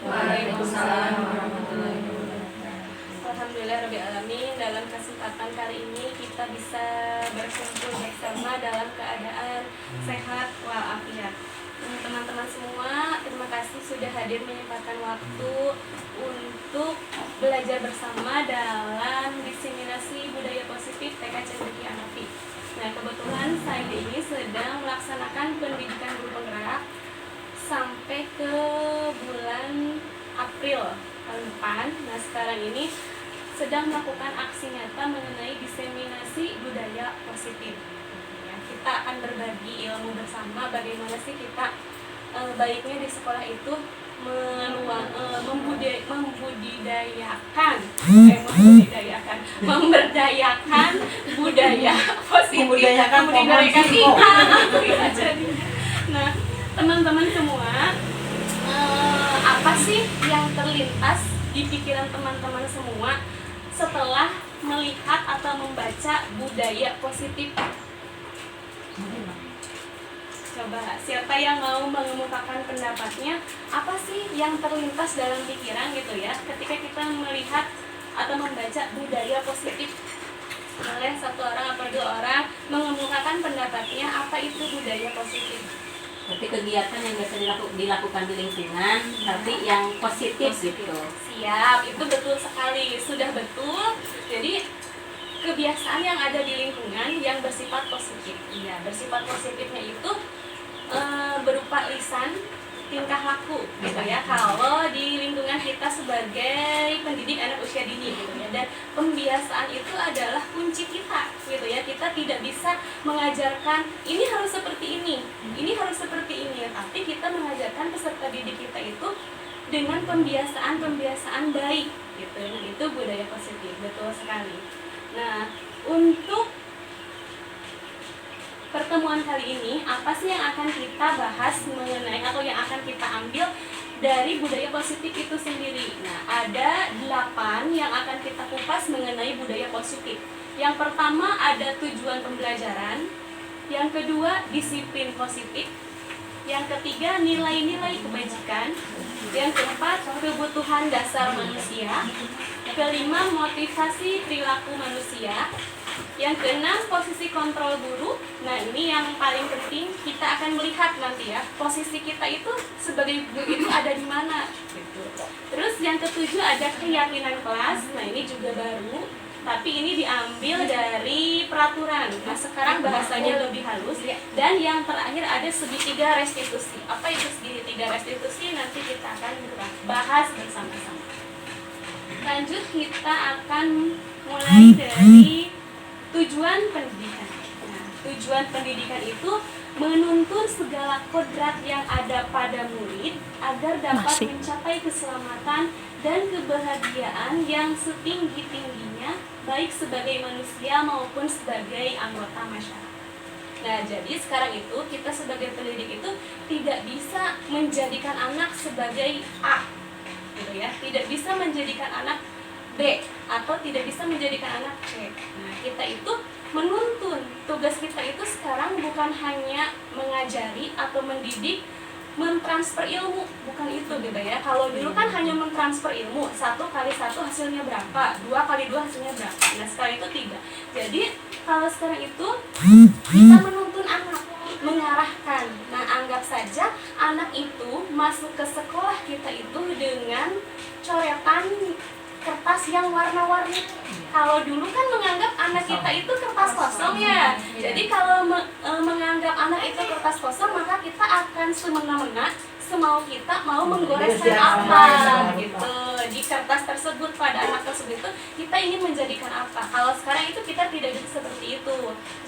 Waalaikumsalam warahmatullahi wabarakatuh. Alhamdulillahirrabbilalamin. Dalam kesempatan kali ini kita bisa berkumpul bersama dalam keadaan sehat walafiat. Teman-teman semua, terima kasih sudah hadir menyempatkan waktu untuk belajar bersama dalam diseminasi budaya positif TK Cendekia Hanafi. Nah, kebetulan saya ini sedang melaksanakan pendidikan guru penggerak sampai ke bulan April tahun depan. Nah, sekarang ini sedang melakukan aksi nyata mengenai diseminasi budaya positif. Ya, kita akan berbagi ilmu bersama bagaimana sih kita baiknya di sekolah itu memberdayakan budaya positif, Nah, teman-teman semua, apa sih yang terlintas di pikiran teman-teman semua setelah melihat atau membaca budaya positif? Coba, siapa yang mau mengemukakan pendapatnya? Apa sih yang terlintas dalam pikiran gitu ya ketika kita melihat atau membaca budaya positif? Boleh satu orang atau dua orang mengemukakan pendapatnya, apa itu budaya positif? Tapi kegiatan yang biasa dilakukan di lingkungan, tapi yang positif gitu. Siap, itu betul sekali, sudah betul. Jadi kebiasaan yang ada di lingkungan yang bersifat positif. Iya, bersifat positifnya itu berupa lisan, tingkah laku gitu ya. Kalau di lingkungan kita sebagai pendidik anak usia dini gitu ya, dan pembiasaan itu adalah kunci kita gitu ya. Kita tidak bisa mengajarkan ini harus seperti ini harus seperti ini, tapi kita mengajarkan peserta didik kita itu dengan pembiasaan baik gitu. Nah, itu budaya positif, betul sekali. Nah, untuk pertemuan kali ini, apa sih yang akan kita bahas mengenai atau yang akan kita ambil dari budaya positif itu sendiri? Nah, ada 8 yang akan kita kupas mengenai budaya positif. Yang pertama ada tujuan pembelajaran, yang kedua disiplin positif, yang ketiga nilai-nilai kebajikan, yang keempat kebutuhan dasar manusia, kelima motivasi perilaku manusia, yang keenam posisi kontrol guru. Nah, ini yang paling penting, kita akan melihat nanti ya posisi kita itu sebagai guru itu ada di mana gitu. Terus yang ketujuh ada keyakinan kelas. Nah, ini juga baru, tapi ini diambil dari peraturan. Nah, sekarang bahasanya lebih halus. Dan yang terakhir ada segitiga restitusi. Apa itu segitiga restitusi? Nanti kita akan bahas bersama-sama. Lanjut, kita akan mulai dari tujuan pendidikan. Nah, tujuan pendidikan itu menuntun segala kodrat yang ada pada murid agar dapat mencapai keselamatan dan kebahagiaan yang setinggi-tingginya, baik sebagai manusia maupun sebagai anggota masyarakat. Nah, jadi sekarang itu kita sebagai pendidik itu tidak bisa menjadikan anak sebagai A, gitu ya. Tidak bisa menjadikan anak B atau tidak bisa menjadikan anak C. Nah, kita itu menuntun. Tugas kita itu sekarang bukan hanya mengajari atau mendidik, mentransfer ilmu, bukan itu gitu ya. Kalau dulu kan hanya mentransfer ilmu, 1 kali 1 hasilnya berapa, 2 kali 2 hasilnya berapa. Nah, sekarang itu tidak. Jadi kalau sekarang itu kita menuntun anak, mengarahkan. Nah, anggap saja anak itu masuk ke sekolah kita itu dengan coretan kertas yang warna-warni. Kalau dulu kan menganggap anak kita itu kertas kosong ya. Jadi kalau menganggap anak itu kertas kosong, maka kita akan semena-mena semau kita mau menggoreskan apa gitu di kertas tersebut, pada anak tersebut itu kita ingin menjadikan apa. Kalau sekarang itu kita tidak bisa seperti itu.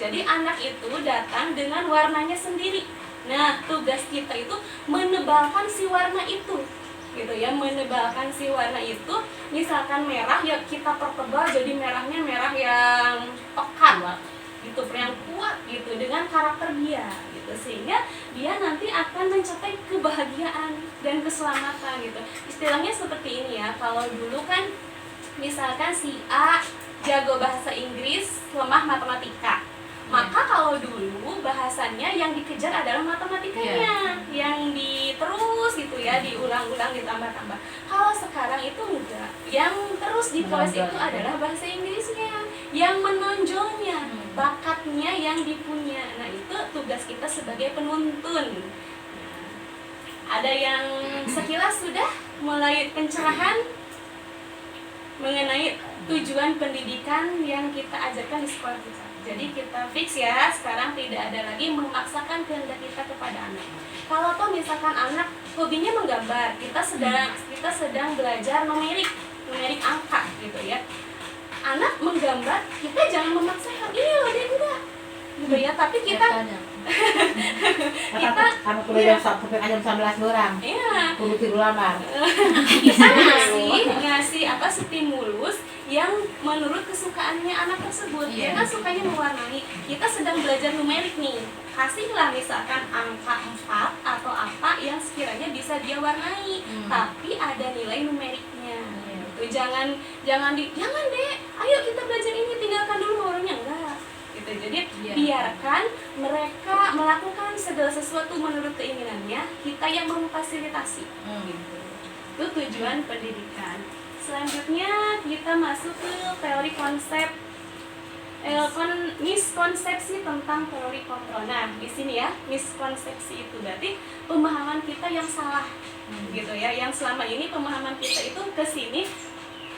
Jadi anak itu datang dengan warnanya sendiri. Nah, tugas kita itu menebalkan si warna itu gitu ya, menebalkan si warna itu. Misalkan merah, ya kita pertebal jadi merahnya merah yang pekat lah gitu, yang kuat gitu dengan karakter dia gitu, sehingga dia nanti akan mencapai kebahagiaan dan keselamatan gitu. Istilahnya seperti ini ya. Kalau dulu kan misalkan si A jago bahasa Inggris, lemah matematika, maka kalau dulu bahasannya yang dikejar adalah matematikanya, yang diterus gitu ya, diulang-ulang, ditambah-tambah. Kalau sekarang itu enggak, yang terus dipoles itu adalah bahasa Inggrisnya, yang menonjolnya, bakatnya yang dipunya. Nah itu tugas kita sebagai penuntun. Ada yang sekilas sudah mulai pencerahan mengenai tujuan pendidikan yang kita ajarkan di sekolah kita. Jadi kita fix ya, sekarang tidak ada lagi memaksakan kehendak kita kepada anak. Kalau toh misalkan anak hobinya menggambar, kita sedang belajar numerik angka gitu ya. Anak menggambar, kita jangan memaksakan, ini loh dia enggak gitu ya, tapi kita kamu kuliah sampai jam 11 orang. Iya. Kudu tidur lamar. Kita ngasih stimulus yang menurut kesukaannya anak tersebut. Dia kan sukanya mewarnai. Kita sedang belajar numerik nih. Kasihlah misalkan angka 4 atau apa yang sekiranya bisa dia warnai, tapi ada nilai numeriknya. Gitu. Jangan deh. Ayo kita belajar ini, tinggalkan dulu warnanya, enggak. Gitu. Jadi biarkan mereka melakukan segala sesuatu menurut keinginannya, kita yang memfasilitasi. Gitu. Itu tujuan pendidikan. Selanjutnya kita masuk ke teori konsep miskonsepsi tentang teori kontrol. Nah, di sini ya, miskonsepsi itu berarti pemahaman kita yang salah. Gitu ya, yang selama ini pemahaman kita itu ke sini,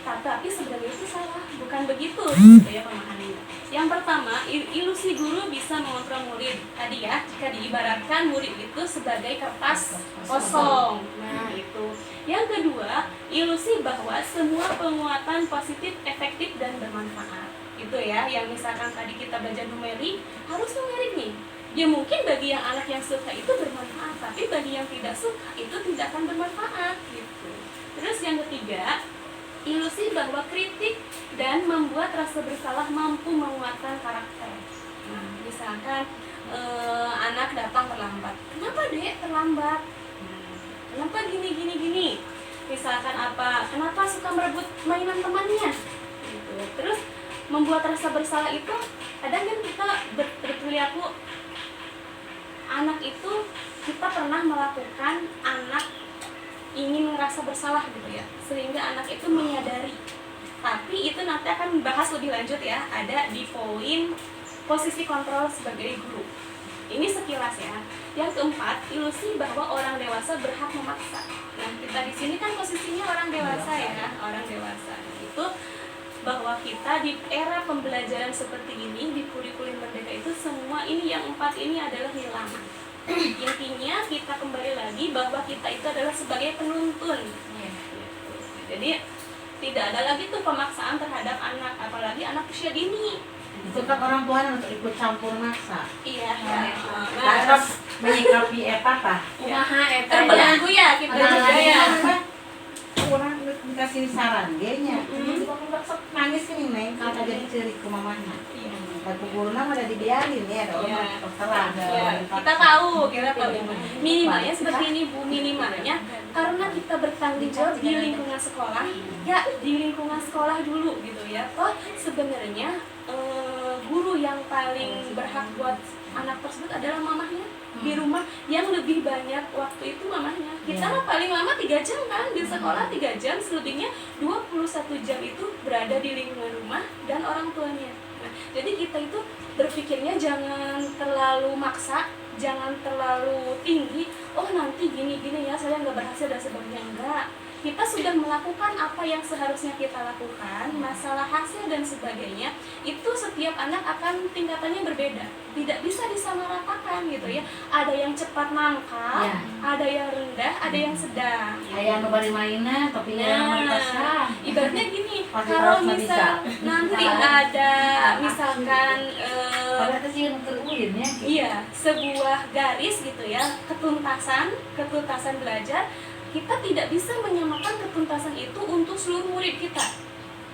tapi sebenarnya itu salah, bukan begitu gitu ya pemahamannya. Yang pertama, ilusi guru bisa mengontrol murid. Tadi ya, jika diibaratkan murid itu sebagai kertas kosong. Nah, itu. Yang kedua, ilusi bahwa semua penguatan positif, efektif dan bermanfaat. Itu ya, yang misalkan tadi kita belajar numerik, harus numerik nih. Ya mungkin bagi yang anak yang suka itu bermanfaat, tapi bagi yang tidak suka itu tidak akan bermanfaat gitu. Terus yang ketiga, ilusi bahwa kritik dan membuat rasa bersalah mampu menguatkan karakter. Nah, misalkan anak datang terlambat. Kenapa dek terlambat? Kenapa gini? Misalkan apa? Kenapa suka merebut mainan temannya? Gitu. Terus membuat rasa bersalah itu, kadang kan kita berperilaku anak itu kita pernah melakukan anak ingin merasa bersalah gitu ya, sehingga anak itu menyadari. Tapi itu nanti akan bahas lebih lanjut ya, ada di poin posisi kontrol sebagai guru. Ini sekilas ya. Yang keempat, ilusi bahwa orang dewasa berhak memaksa. Nah, kita di sini kan posisinya orang dewasa ya, orang dewasa. Itu bahwa kita di era pembelajaran seperti ini, di kurikulum merdeka itu semua ini yang 4 ini adalah hilang. Intinya kita kembali lagi bahwa kita itu adalah sebagai penuntun. Jadi tidak ada lagi tuh pemaksaan terhadap anak, apalagi anak usia dini. Itu kan orang tua untuk ikut campur maksa. Iya. Terus menyikapi apa? Terbelenggu ya kita juga ya. Orang dikasih saran dia nya. Nangis nih neng kalau jadi cerik ke mamanya. Tapi guruna mah udah dibiarin ya, ada orang terserah. Kita tahu minimalnya seperti ini Bu, minimalnya karena kita bertanggung jawab di lingkungan sekolah, ya di lingkungan sekolah dulu gitu ya. Toh sebenarnya guru yang paling berhak buat anak tersebut adalah mamahnya di rumah, yang lebih banyak waktu itu mamahnya. Kita mah paling lama 3 jam kan di sekolah, 3 jam, selebihnya 21 jam itu berada di lingkungan rumah dan orang tuanya. Nah, jadi kita itu berpikirnya jangan terlalu maksa, jangan terlalu tinggi. Oh nanti gini ya, saya nggak berhasil dan sebagainya. Enggak. Kita sudah melakukan apa yang seharusnya kita lakukan, masalah hasil dan sebagainya, itu setiap anak akan tingkatannya berbeda, tidak bisa disamaratakan gitu ya. Ada yang cepat nangkap, ada yang rendah, ada yang sedang. Ayah nubari mainnya, tapi ibaratnya gini, kalau misal nanti ada misalkan iya, sebuah garis gitu ya, ketuntasan belajar, kita tidak bisa menyamakan ketuntasan itu untuk seluruh murid kita.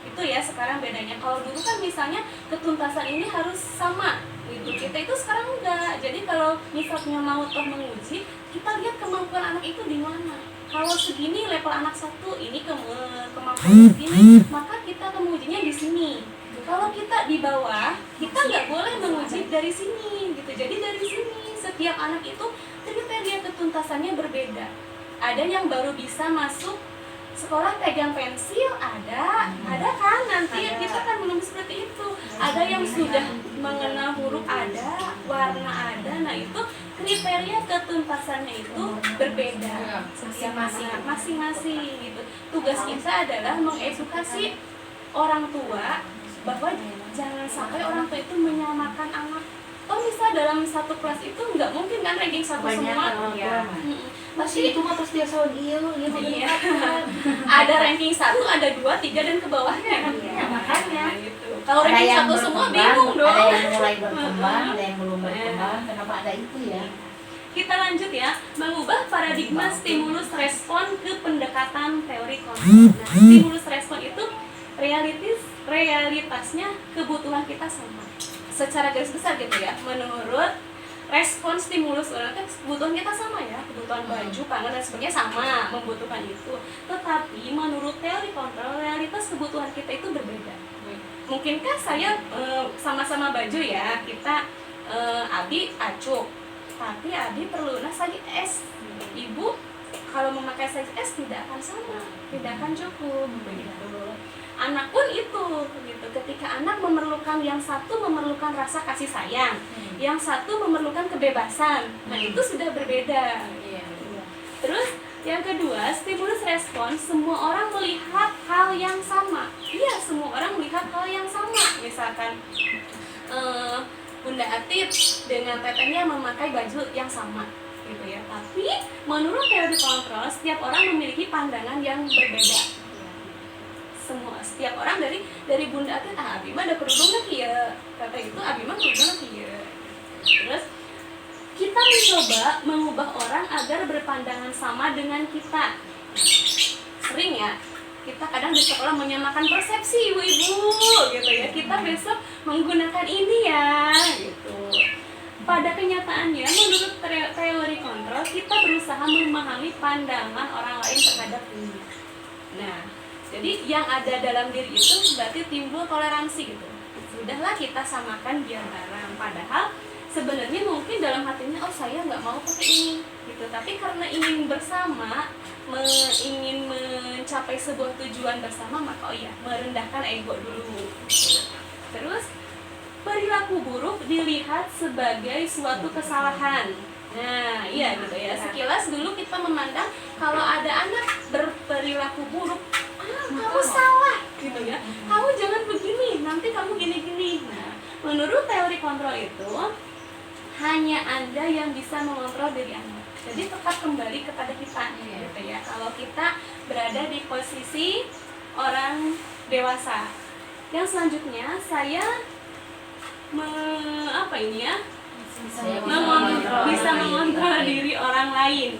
Itu ya sekarang bedanya. Kalau dulu kan misalnya ketuntasan ini harus sama gitu. Kita itu sekarang enggak. Jadi kalau misalnya mau toh menguji, kita lihat kemampuan anak itu di mana. Kalau segini level anak 1 ini kemampuan segini, maka kita mengujinya di sini. Kalau kita di bawah, kita nggak boleh menguji dari sini gitu. Jadi dari sini setiap anak itu kriteria ketuntasannya berbeda. Ada yang baru bisa masuk sekolah pegang pensil, ada kan nanti kita kan belum seperti itu. Ada yang sudah mengenal huruf, ada warna, ada. Nah itu kriteria ketuntasannya itu berbeda masing-masing gitu. Tugas kita adalah mengedukasi orang tua bahwa jangan sampai orang tua itu menyamakan anak. Oh misal dalam satu kelas itu nggak mungkin kan ranking satu Banyak semua. ya. Pasti itu mah pasti asal dia Iya. Ada ranking 1, ada 2, 3 dan ke bawahnya. Iya, makanya. Gitu. Kalau ranking 1 semua bingung dong. Ada yang mulai berkembang, ada yang belum berkembang. Kenapa ada itu ya? Kita lanjut ya, mengubah paradigma stimulus respon ke pendekatan teori konsep. Nah, stimulus respon itu realitasnya kebutuhan kita sama. Secara garis besar gitu ya, menurut respon stimulus orang kan kebutuhan kita sama ya, kebutuhan baju, pangan dan sebagainya sama membutuhkan itu. Tetapi menurut teori kontrol, realitas kebutuhan kita itu berbeda. Mungkinkah saya sama-sama baju ya, kita Abi acuk, tapi Abi perlu size S. Ibu kalau memakai size S tidak akan sama, tidak akan cukup begitu. Anak pun itu gitu. Ketika anak memerlukan, yang satu memerlukan rasa kasih sayang, yang satu memerlukan kebebasan. Nah, itu sudah berbeda. Terus yang kedua, stimulus respon, semua orang melihat hal yang sama. Iya, semua orang melihat hal yang sama. Misalkan Bunda Atit dengan tetehnya memakai baju yang sama gitu ya. Tapi menurut teori kontrol, setiap orang memiliki pandangan yang berbeda. Setiap orang dari Bunda Atit, Abi mah ada kerudung lagi ya, kata itu Abi mah kerudung lagi ya. Terus kita mencoba mengubah orang agar berpandangan sama dengan kita. Sering ya, kita kadang di sekolah menyamakan persepsi ibu-ibu gitu ya. Kita besok menggunakan ini ya gitu. Pada kenyataannya, menurut teori kontrol, kita berusaha memahami pandangan orang lain terhadap dunia. Nah, jadi yang ada dalam diri itu berarti timbul toleransi gitu. Sudahlah kita samakan biar barang. Padahal sebenarnya mungkin dalam hatinya, oh saya nggak mau pakai ini gitu. Tapi karena ingin bersama, ingin mencapai sebuah tujuan bersama, maka oh ya merendahkan ego dulu. Terus perilaku buruk dilihat sebagai suatu kesalahan. Nah iya gitu ya. Sekilas dulu kita memandang kalau ada anak berperilaku buruk, kamu salah gitu ya, kamu jangan begini, nanti kamu gini-gini. Nah, menurut teori kontrol itu hanya Anda yang bisa mengontrol diri Anda. Jadi tetap kembali kepada kita gitu ya. Kalau kita berada di posisi orang dewasa. Yang selanjutnya saya bisa mengontrol diri orang lain.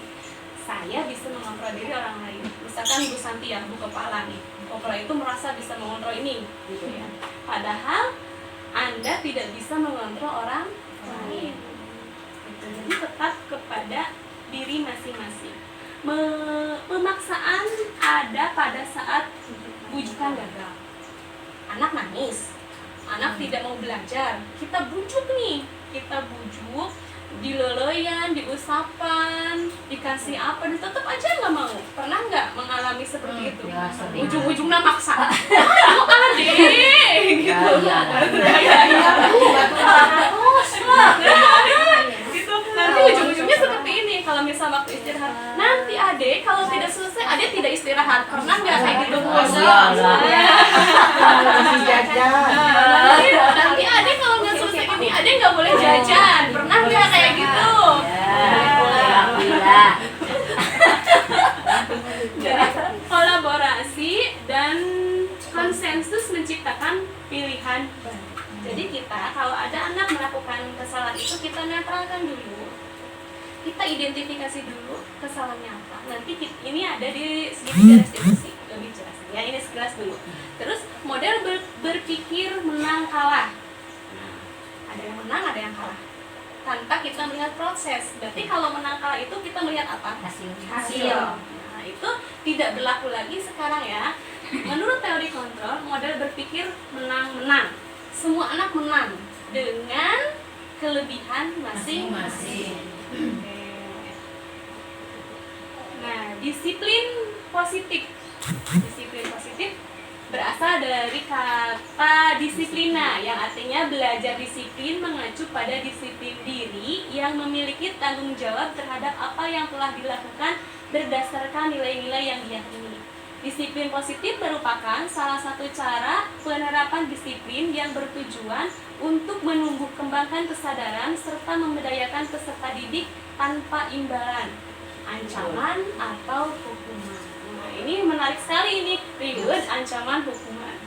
Saya bisa mengontrol diri orang lain. Misalkan Bu Santi ya, Bu Kepala nih. Kepala itu merasa bisa mengontrol ini gitu ya. Padahal Anda tidak bisa mengontrol orang lain. Gitu. Jadi tetap kepada diri masing-masing. Pemaksaan ada pada saat bujukan gagal. Anak nangis, anak tidak mau belajar, kita bujuk nih, kita bujuk, dileleyan, diusapan, dikasih apa, dan tetap aja nggak mau. Pernah nggak mengalami seperti itu? Ya, Ujung-ujungnya maksa, ayo adik, gitu. Gitu. Nanti ujung-ujungnya seperti ini. Kalau misal waktu istirahat, nanti adik kalau tidak selesai, adik tidak istirahat. Pernah nggak kayak gitu? Nanti adik kalau nggak selesai ini, adik nggak boleh jajan. Pernah nggak kayak gitu? Jadi kolaborasi dan konsensus menciptakan pilihan baru. Jadi kita kalau ada anak melakukan kesalahan itu, kita netralkan dulu, kita identifikasi dulu kesalahannya apa. Nanti ini ada di segitiga restitusi lebih jelas ya, ini sekilas dulu. Terus model berpikir menang kalah. Nah, ada yang menang, ada yang kalah, tanpa kita melihat proses. Berarti kalau menang kalah itu kita melihat apa? Hasil. Nah, itu tidak berlaku lagi sekarang ya. Menurut teori kontrol, model berpikir menang-menang. Semua anak menang dengan kelebihan masing-masing. Nah, disiplin positif. Disiplin positif berasal dari kata disiplina yang artinya belajar disiplin mengacu pada disiplin diri yang memiliki tanggung jawab terhadap apa yang telah dilakukan berdasarkan nilai-nilai yang diyakini. Disiplin positif merupakan salah satu cara penerapan disiplin yang bertujuan untuk menumbuh kembangkan kesadaran serta memberdayakan peserta didik tanpa imbalan, ancaman atau hukuman. Nah, ini menarik sekali ini, reward, ancaman, hukuman.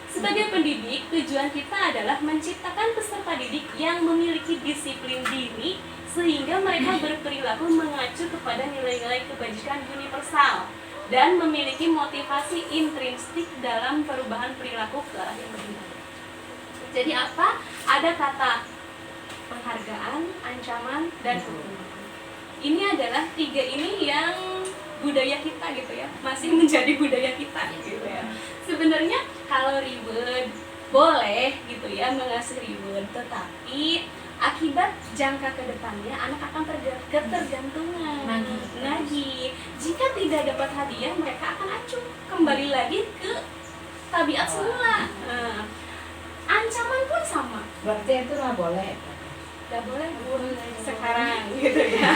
Sebagai pendidik, tujuan kita adalah menciptakan peserta didik yang memiliki disiplin diri sehingga mereka berperilaku mengacu kepada nilai-nilai kebajikan universal dan memiliki motivasi intrinsik dalam perubahan perilaku ke arah yang benar. Jadi apa? Ada kata penghargaan, ancaman, dan hukuman. Ini adalah tiga ini yang budaya kita gitu ya, masih menjadi budaya kita gitu ya. Sebenarnya kalau reward boleh gitu ya, mengasih reward, tetapi akibat jangka ke depannya anak akan ketergantungan, nagih. Jika tidak dapat hadiah, mereka akan acuh kembali lagi ke tabiat semula. Nah, ancaman pun sama. Berarti itu nggak boleh. Nggak boleh sekarang gitu ya.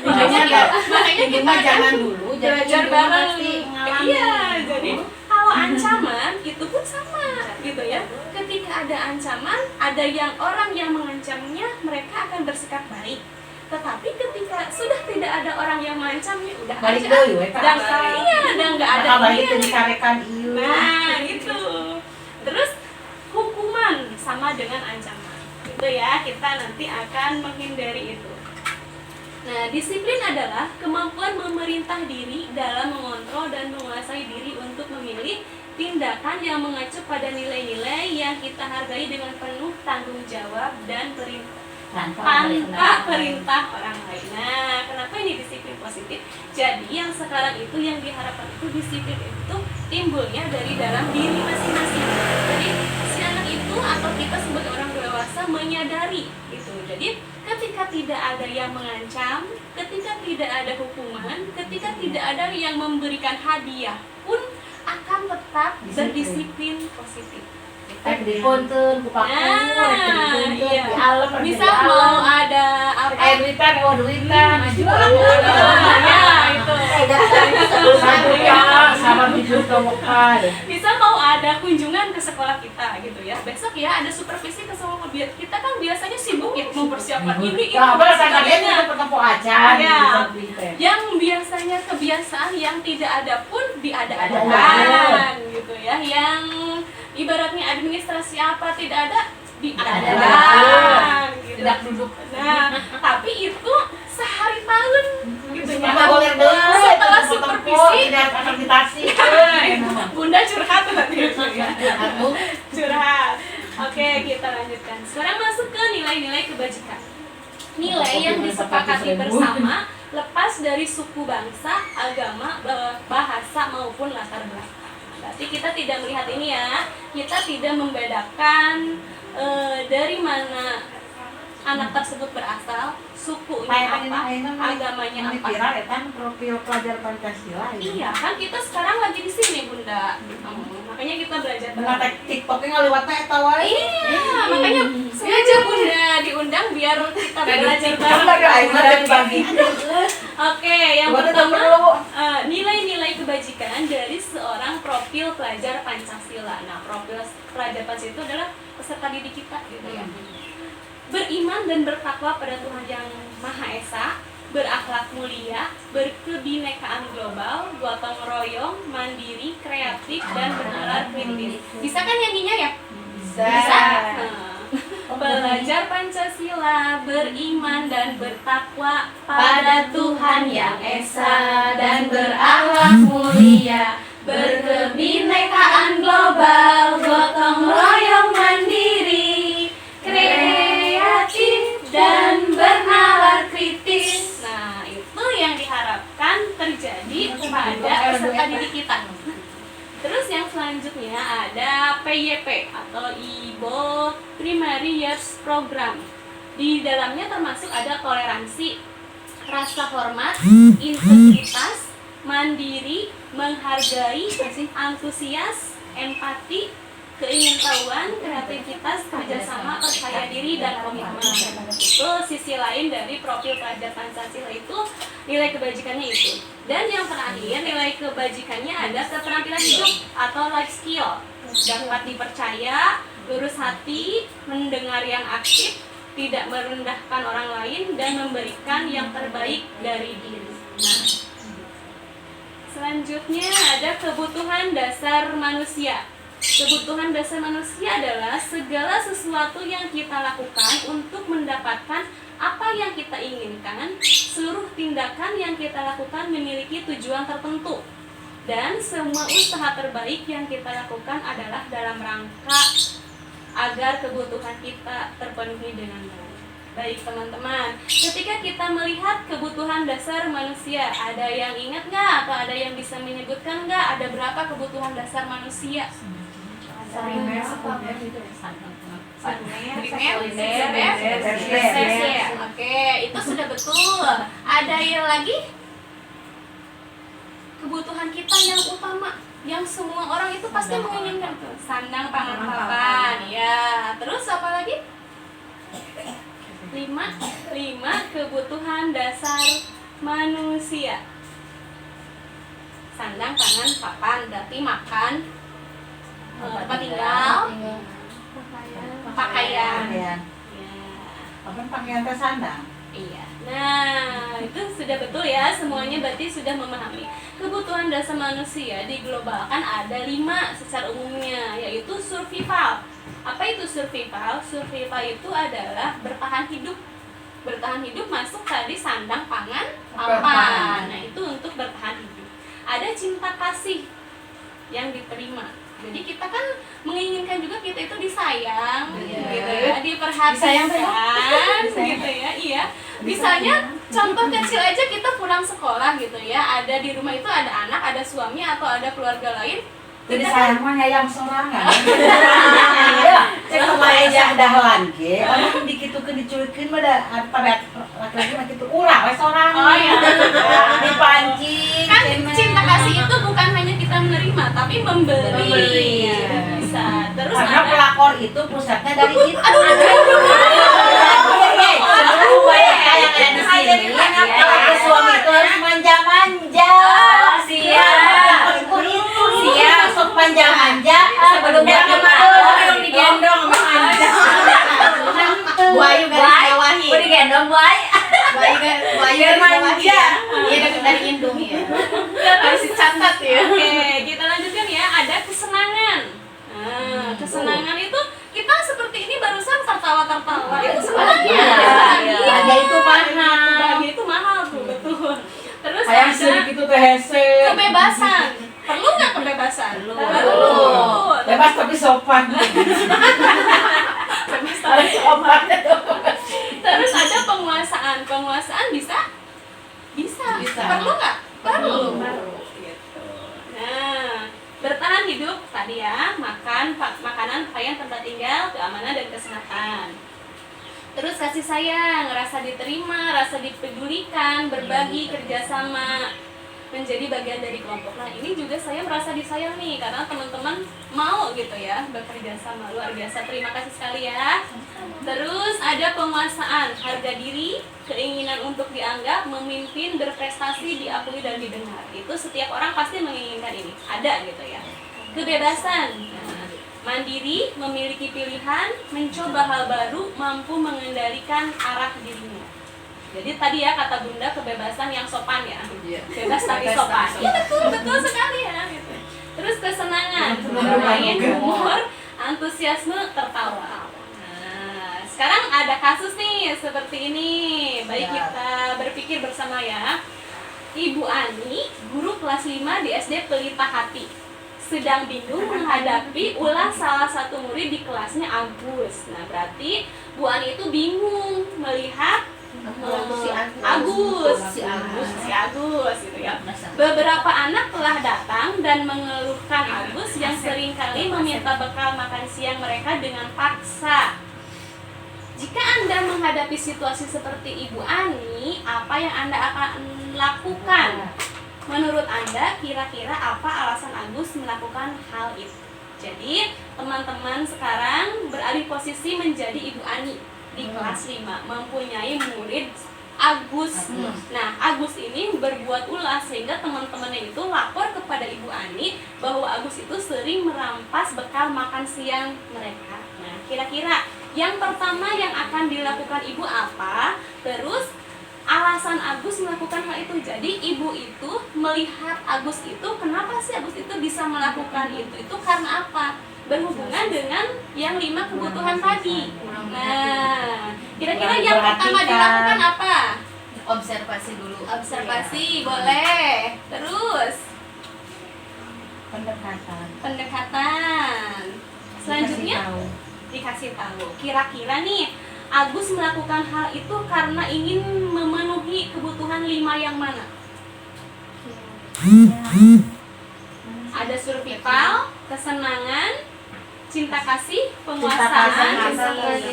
Makanya makanya kita jangan dulu, belajar bareng. pasti ngalamin. Iya, jadi kalau ancaman itu pun sama gitu ya. Ketika ada ancaman, ada yang orang yang mengancamnya, mereka akan bersikap baik. Tetapi ketika sudah tidak ada orang yang mengancamnya, udah Balik aja. dulu ya, Dan iya, dan nggak ada balik dia. dikarekan ieu. Nah, gitu. Terus hukuman sama dengan ancaman. Gitu ya, kita nanti akan menghindari itu. Nah, disiplin adalah kemampuan memerintah diri dalam mengontrol dan menguasai diri untuk memilih tindakan yang mengacu pada nilai-nilai yang kita hargai dengan penuh tanggung jawab dan tanpa perintah orang lain. Nah, kenapa ini disiplin positif? Jadi yang sekarang itu yang diharapkan itu disiplin itu timbulnya dari dalam diri masing-masing. Jadi si anak itu atau kita sebagai orang dewasa menyadari gitu. Jadi ketika tidak ada yang mengancam, ketika tidak ada hukuman, ketika tidak ada yang memberikan hadiah pun akan tetap berdisiplin positif. Di punten, buka Iya. di alam, Bisa mau ada apa? duitan, maju Ya, itu. sama bibir tomokan. Bisa mau ada kunjungan ke sekolah kita gitu ya. Besok ya ada supervisi ke sekolah kita kan biasanya sibuk ya mempersiapkan ini itu Apa sebagainya. ketemu acan. Ya. Yang biasanya kebiasaan yang tidak ada pun diada-adakan gitu ya. Yang ibaratnya administrasi apa tidak ada diadakan gitu. Tidak duduk. Nah, tapi itu sehari tahun gitu ya. Setelah supervisi tidak akreditasi. Bunda curhat berarti itu ya. Curhat. Oke, kita lanjutkan. Sekarang masuk ke nilai-nilai kebajikan. Nilai yang disepakati bersama lepas dari suku bangsa, agama, bahasa maupun latar belakang. Berarti kita tidak melihat ini ya. Kita tidak membedakan dari mana anak tersebut berasal, sukunya apa, agamanya apa. Kan profil pelajar Pancasila. Iya kan kita sekarang lagi di sini Bunda. Makanya kita belajar bareng. TikToknya ngaliwatnya eta wae. Iya, makanya sengaja Bunda diundang biar kita belajar bareng. Oke, yang pertama nilai-nilai kebajikan dari seorang profil pelajar Pancasila. Nah, profil pelajar Pancasila itu adalah peserta didik kita gitu ya. Beriman dan bertakwa pada Tuhan Yang Maha Esa, berakhlak mulia, berkebinekaan global, gotong royong, mandiri, kreatif, dan bernalar kritis. Bisa kan nyanyinya ya? Bisa. Belajar Pancasila, beriman dan bertakwa pada Tuhan Yang Esa, dan berakhlak mulia, berkebinekaan global, gotong royong, mandiri, kreatif, dan bernalar kritis. Nah, itu yang diharapkan terjadi pada peserta didik kita. Terus yang selanjutnya ada PYP atau Ibo Primary Years Program. Di dalamnya termasuk ada toleransi, rasa hormat, integritas, mandiri, menghargai, antusias, empati, keingintahuan, kreativitas, kerjasama, percaya diri, dan komitmen. Itu sisi lain dari profil pelajar Pancasila itu, nilai kebajikannya itu. Dan yang terakhir, nilai kebajikannya ada keterampilan hidup atau life skill. Dapat dipercaya, lurus hati, mendengar yang aktif, tidak merendahkan orang lain, dan memberikan yang terbaik dari diri. Nah, selanjutnya ada kebutuhan dasar manusia. Kebutuhan dasar manusia adalah segala sesuatu yang kita lakukan untuk mendapatkan apa yang kita inginkan. Seluruh tindakan yang kita lakukan memiliki tujuan tertentu. Dan semua usaha terbaik yang kita lakukan adalah dalam rangka agar kebutuhan kita terpenuhi dengan baik. Baik teman-teman, ketika kita melihat kebutuhan dasar manusia, ada yang ingat nggak atau ada yang bisa menyebutkan nggak ada berapa kebutuhan dasar manusia? Primer, sekunder gitu. Oke, itu sudah betul. Ada yang lagi? Kebutuhan kita yang utama, yang semua orang itu pasti menginginkan tuh, sandang, pangan, papan. Ya, terus apa lagi? 5 kebutuhan dasar manusia. Sandang, pangan, papan, berarti makan, tempat tinggal, pakaian. Ya. Apa pakaian tersandang? Iya. Nah, itu sudah betul ya, semuanya berarti sudah memahami. Kebutuhan dasar manusia diglobalkan ada 5 secara umumnya, yaitu survival. Apa itu survival? Survival itu adalah bertahan hidup. Bertahan hidup masuk tadi sandang, pangan, papan. Nah, itu untuk bertahan hidup. Ada cinta kasih yang diterima. Jadi kita kan menginginkan juga kita itu disayang, gitu ya, diperhatikan, gitu ya, iya. Misalnya contoh kecil aja, kita pulang sekolah gitu ya, ada di rumah itu ada anak, ada suami atau ada keluarga lain. Jadi sayang mah yang sorangan. Cek aja dah lagi. Orang dikitukeun dicuekeun mah da pada laki-laki mah kitu urang we sorangan. Oh iya. Dipancing. Kan cinta kasih itu bukan hanya kita menerima tapi memberi. Bisa. Terus karena ada pelakor itu pusatnya dari itu. aduh. Kayak di sini. Kalau suami itu harus manja-manja. Siap. Siap, sok manja-manja. Sebelum yang digendong sama Anda. Buayu garis bawahi. Udah digendong, Boy. Buayu manja. Iya, dari indung ya. Harus dicatat ya. Oke, kita lanjutkan ya. Ada kesenangan. Nah, kesenangan itu kita seperti ini barusan tertawa-tertawa. Itu sebenarnya Bahagia itu mahal. Bahagia itu mahal tuh, betul. Terus Kayak ada sedikit itu hese. kebebasan. Perlu nggak kebebasan? Perlu. Bebas tapi sopan. Bebas tapi Sopan. Terus ada penguasaan. Penguasaan bisa? Bisa. Perlu nggak? Perlu. Gitu. Nah, bertahan hidup tadi ya, makanan, pakaian, tempat tinggal, keamanan dan kesehatan. Terus kasih sayang, rasa diterima, rasa dipedulikan, berbagi, kerjasama, menjadi bagian dari kelompok. Nah, ini juga saya merasa disayang nih, karena teman-teman mau gitu ya bekerja sama. Luar biasa, terima kasih sekali ya. Terus ada penguasaan, harga diri, keinginan untuk dianggap, memimpin, berprestasi, diakui dan didengar. Itu setiap orang pasti menginginkan ini, ada gitu ya. Kebebasan, mandiri, memiliki pilihan, mencoba hal baru, mampu mengendalikan arah dirinya. Jadi tadi ya kata Bunda, kebebasan yang sopan ya. Bebas tapi sopan. Iya betul sekali ya. Gitu. Terus kesenangan, bermain, humor, antusiasme, tertawa. Nah, sekarang ada kasus nih seperti ini. Baik, kita berpikir bersama ya. Ibu Ani, guru kelas 5 di SD Pelita Hati, sedang bingung menghadapi ulah salah satu murid di kelasnya Agus. Nah, berarti Bu Ani itu bingung melihat Agus gitu ya. Beberapa anak telah datang dan mengeluhkan Agus yang seringkali meminta bekal makan siang mereka dengan paksa. Jika Anda menghadapi situasi seperti Ibu Ani, apa yang Anda akan lakukan? Menurut Anda, kira-kira apa alasan Agus melakukan hal itu? Jadi, teman-teman sekarang beralih posisi menjadi Ibu Ani di kelas 5, mempunyai murid Agus. Nah, Agus ini berbuat ulah sehingga teman-temannya itu lapor kepada Ibu Ani bahwa Agus itu sering merampas bekal makan siang mereka. Nah, kira-kira yang pertama yang akan dilakukan Ibu apa? Terus alasan Agus melakukan hal itu. Jadi ibu itu melihat Agus itu, kenapa sih Agus itu bisa melakukan itu? Itu karena apa? Berhubungan dengan yang 5 kebutuhan tadi. Nah, kira-kira yang pertama dilakukan apa? Observasi dulu. Observasi, boleh. Terus pendekatan. Selanjutnya dikasih tahu. Kira-kira nih Agus melakukan hal itu karena ingin memenuhi kebutuhan 5 yang mana? Ada survival, kesenangan, cinta kasih, penguasaan,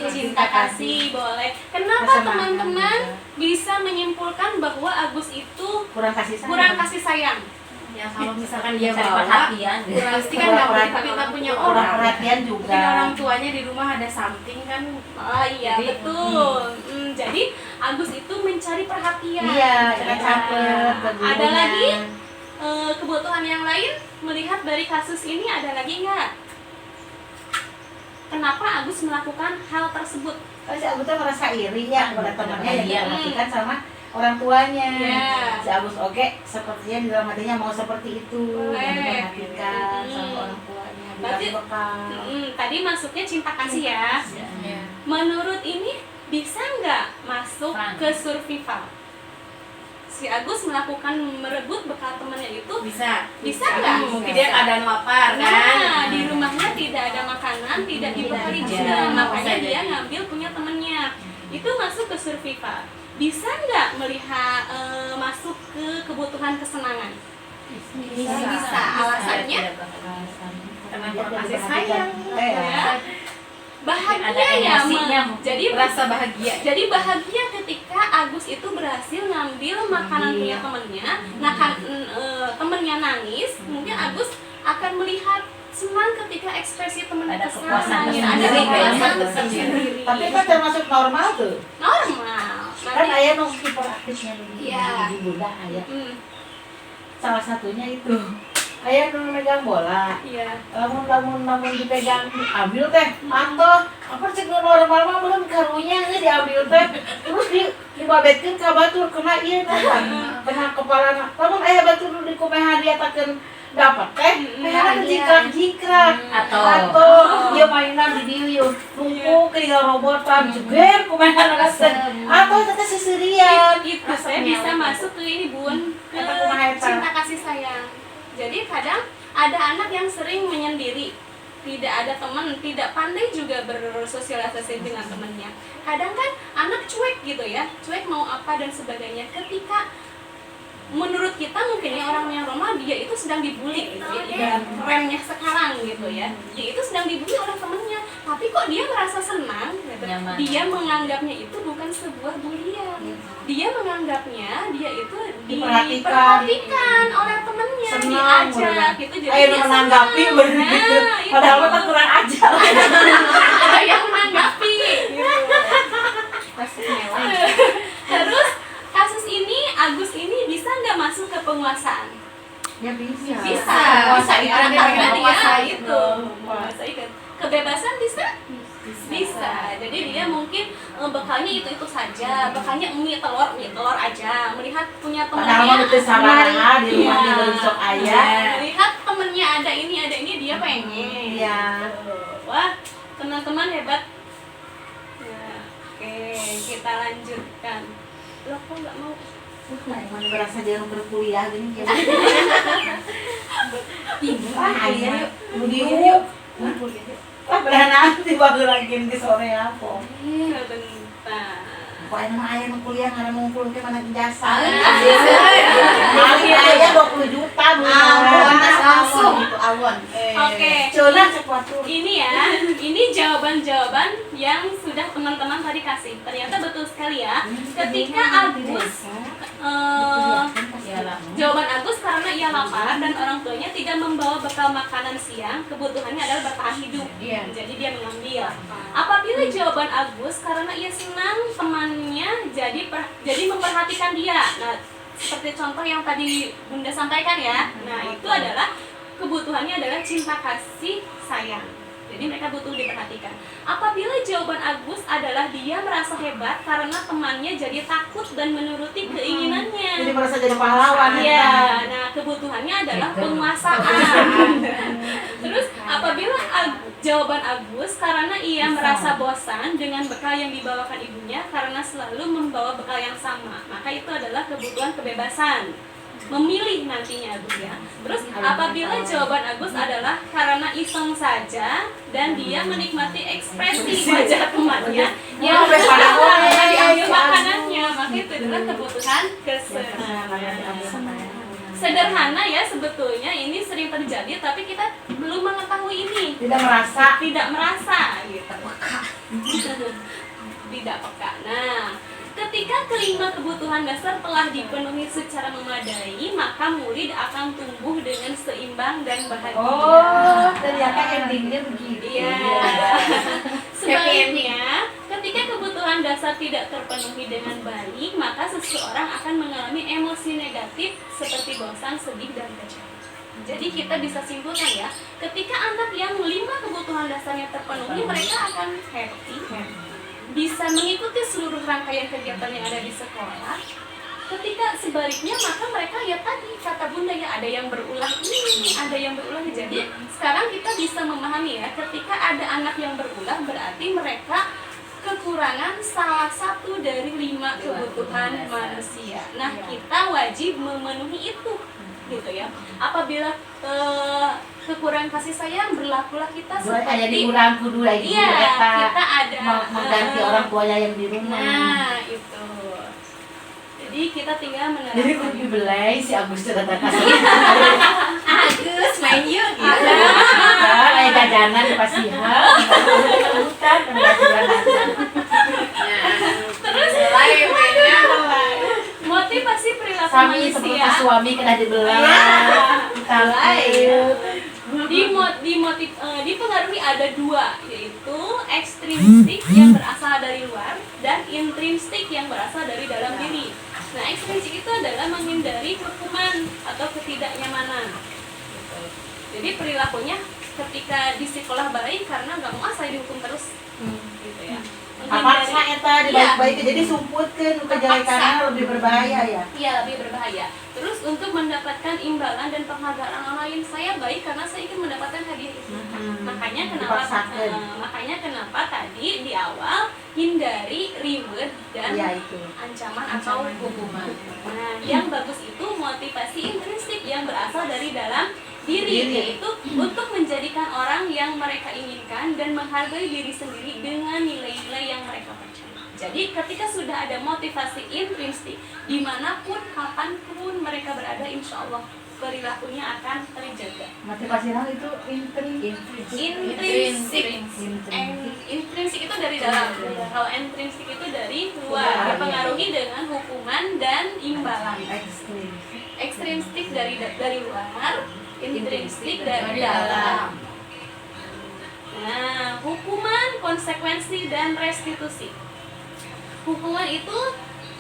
cinta kasih, boleh. Kenapa teman-teman bisa menyimpulkan bahwa Agus itu kurang kasih sayang? Ya kalau misalkan dia Cari bawa, perhatian. pasti kan nggak boleh kita punya kurang orang. perhatian Mungkin juga. orang tuanya di rumah ada something kan. Oh iya, Jadi, betul. Jadi Agus itu mencari perhatian. Iya, Mencari capek. perhatian. Ada lagi kebutuhan yang lain? Melihat dari kasus ini ada lagi nggak? Kenapa Agus melakukan hal tersebut? Si Agus tuh merasa iri ya kepada temannya yang Iya. diperhatikan sama orang tuanya. Iya. Si Agus oke, sepertinya di dalam hatinya mau seperti itu, Boleh. yang diperhatikan sama Hmm. orang tuanya, Berarti, dikasih bekal. Tadi masuknya cinta kasih ya. Ya. Menurut ini bisa nggak masuk Fun. ke survival? Si Agus melakukan merebut bekal temannya itu Bisa. nggak? Mungkin dia keadaan lapar kan. Nah, di rumahnya tidak ada makanan, tidak dibekali juga, Iya, makanya bisa dia jadi. ngambil punya temennya. Itu masuk ke survival. Bisa nggak melihat masuk ke kebutuhan kesenangan? Bisa. Alasannya? Karena Dia kurang kasih diperhatikan. sayang. Ya. Bahagia Ada ya, emosinya Ma. mungkin. Jadi Rasa bahagia. Jadi bahagia ketika Agus itu berhasil ngambil makanan punya temennya. Nah, temennya nangis, mungkin Agus akan melihat senang ketika ekspresi temennya Ada kesenangan. kepuasan Ada tersendiri, kepuasan kan? tersendiri. Tapi kan termasuk normal tuh. Normal. Kan ayah nong hiperaktifnya Iya. di bunda ayah. Hmm, Salah satunya itu. Ayah dulu megang bola. iya. Namun dipegang ambil teh atau apa cek normal mah belum karunya nggak diambil teh terus dibabetkeun ka batur kena ieu kena kepala namun aya batur nu dikumehan dia takkan dapat teh aya jikrak atau dia mainan di dieu numpuk ke robotan jeger kumehan teh atau teh sisirian Itu saya bisa masuk ke ini Bun, ke Eta kumaha eta? cinta kasih sayang. Jadi kadang ada anak yang sering menyendiri, tidak ada teman, tidak pandai juga bersosialisasi dengan temannya. Kadang kan anak cuek gitu ya, cuek mau apa dan sebagainya. Ketika menurut kita mungkin ya orang yang Roma dia itu sedang dibully gitu ya, ibarat kerennya sekarang gitu ya. Dia itu sedang dibully oleh temennya, tapi kok dia merasa senang gitu. Nyaman. Dia menganggapnya itu bukan sebuah bulian. Dia menganggapnya dia itu diperhatikan oleh temennya, Senang, diajak gitu. Jadi ayo dia menanggapi senang. begitu Nah, itu. padahal mah kurang ajar Ada yang menanggapi gitu. Terus kasus ini Agus ini bisa nggak masuk ke penguasaan? ya bisa Bisa Menguasai ya, kan, dia pengen karena dia menguasai. itu menguasai kan. Kebebasan bisa? Bisa. Jadi dia mungkin bekalnya itu saja, bekalnya mie telur aja. Melihat punya padahal mah temennya teu sabaraha di rumah Iya. di beureum sok aya melihat temennya ada ini dia pengen. Iya. Wah, teman-teman hebat. Ya, oke, kita lanjutkan. Lo kok nggak mau? Emang berasa dia berkuliah gini ya. Ayah yuk, yuk. Ah, belah nanti baru lagi ke sore apa? Sebentar. Pokoknya mah ayah nu kuliah ngaran ngumpul ke mana ijazah. Ah, Kali ayah 20 juta Awon, bulan. langsung itu awon. Oke. Coba cek waktu. Ini ya, ini jawaban-jawaban yang sudah teman-teman tadi kasih. Ternyata betul sekali ya. Ketika Agus, jawaban Agus karena ia lapar dan orang tuanya tidak membawa bekal makanan siang, kebutuhannya adalah bertahan hidup. Iya. Jadi dia mengambil. Apabila jawaban Agus karena ia senang temannya jadi memperhatikan dia. Nah, seperti contoh yang tadi Bunda sampaikan ya. Nah, itu adalah kebutuhannya adalah cinta kasih sayang. Jadi mereka butuh diperhatikan. Apabila jawaban Agus adalah dia merasa hebat karena temannya jadi takut dan menuruti keinginannya. Jadi merasa jadi pahlawan. Iya, nah kebutuhannya adalah penguasaan. Terus apabila jawaban Agus karena ia merasa bosan dengan bekal yang dibawakan ibunya karena selalu membawa bekal yang sama, maka itu adalah kebutuhan kebebasan. Memilih nantinya Agus ya. Terus apabila jawaban Agus adalah karena iseng saja dan dia menikmati ekspresi wajah temannya yang karena diambil makanannya, maka itu adalah kebutuhan kesenangan. Sederhana ya sebetulnya, ini sering terjadi tapi kita belum mengetahui ini. Tidak merasa Gitu. Tidak peka. Nah, ketika kelima kebutuhan dasar telah dipenuhi secara memadai, maka murid akan tumbuh dengan seimbang dan bahagia. Oh, ternyata endingnya begitu. Iya. Sebaliknya, ketika kebutuhan dasar tidak terpenuhi dengan baik, maka seseorang akan mengalami emosi negatif seperti bosan, sedih, dan kecewa. Jadi kita bisa simpulkan ya, ketika anak yang 5 kebutuhan dasarnya terpenuhi, mereka akan happy, bisa mengikuti seluruh rangkaian kegiatan yang ada di sekolah. Ketika sebaliknya, maka mereka ya tadi kata Bunda ya, ada yang berulang ini, ada yang berulang. Jadi sekarang kita bisa memahami ya, ketika ada anak yang berulang berarti mereka kekurangan salah satu dari 5 kebutuhan manusia. Nah, kita wajib memenuhi itu, gitu ya. Apabila kekurangan kasih sayang, berlakulah kita Kayak di seperti kurang kudu lagi kita ada mengganti orang tuanya yang di rumah. Nah, itu. Jadi kita tinggal menerapkan. Jadi kudu dibelai si Agus cerita kasih. Agus main yuk. Kayak jajanan di pasihan. Hutan Terus mulai mainnya. Motivasi perilaku Kami manusia seputar suami kena dibelah. dipengaruhi ada 2, yaitu ekstrinsik yang berasal dari luar dan intrinsik yang berasal dari dalam diri. Nah, ekstrinsik itu adalah menghindari hukuman atau ketidaknyamanan. Gitu. Jadi perilakunya ketika di sekolah baik karena nggak mau saya dihukum terus, gitu ya. Paksa eta dibaik-baik jadi sumputkeun kejelekannya lebih berbahaya ya. Iya, lebih berbahaya. Terus untuk mendapatkan imbalan dan penghargaan orang lain, saya baik karena saya ingin mendapatkan hadiah itu. Makanya kenapa tadi di awal hindari reward dan ancaman atau hukuman. Nah, yang bagus itu motivasi intrinsik yang berasal dari dalam diri, yaitu untuk menjadikan orang yang mereka inginkan dan menghargai diri sendiri dengan nilai-nilai yang mereka percaya. Jadi ketika sudah ada motivasi intrinsik, dimanapun, kapanpun mereka berada, insya Allah perilakunya akan terjaga. Motivasi hal itu Intrinsik. Intrinsik itu dari dalam. Kalau intrinsik itu dari luar, dipengaruhi dengan hukuman dan imbalan. Ekstrinsik dari luar, intrinsik dari dalam. Nah, hukuman, konsekuensi, dan restitusi. Hukuman itu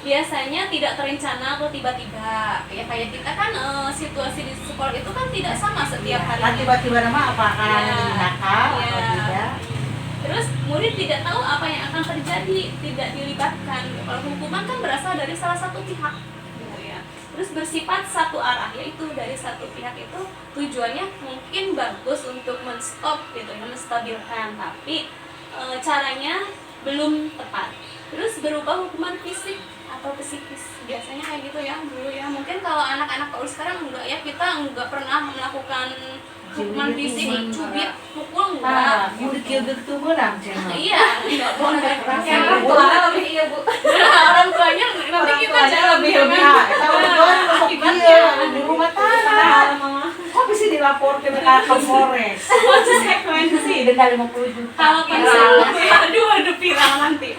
biasanya tidak terencana atau tiba-tiba. Ya kayak kita kan situasi di sekolah itu kan tidak sama setiap hari. Tiba-tiba nama apakah nakal Ya. atau tidak? Terus murid tidak tahu apa yang akan terjadi, tidak dilibatkan. Kalau hukuman kan berasal dari salah satu pihak, gitu ya. Terus bersifat satu arah, yaitu dari satu pihak itu tujuannya mungkin bagus untuk menstop, gitu ya, menstabilkan, tapi caranya belum tepat. Terus berupa hukuman fisik atau psikis, biasanya kayak gitu ya dulu ya. Mungkin kalau anak-anak kalau sekarang enggak ya, kita enggak pernah melakukan hukuman fisik, cubit, pukul enggak. Udah kieu-kieu tuh menang cenah. Iya, enggak boleh. Yang orang tua lebih iya bu. Orang tuanya nanti kita Orang tuanya jalan lebih. Tahu doang akibatnya di rumah tangga. Tapi sih dilaporkan ke Kapolres. Konsekuensi. Denda 50 juta. Kalau konsekuensi, aduh viral nanti.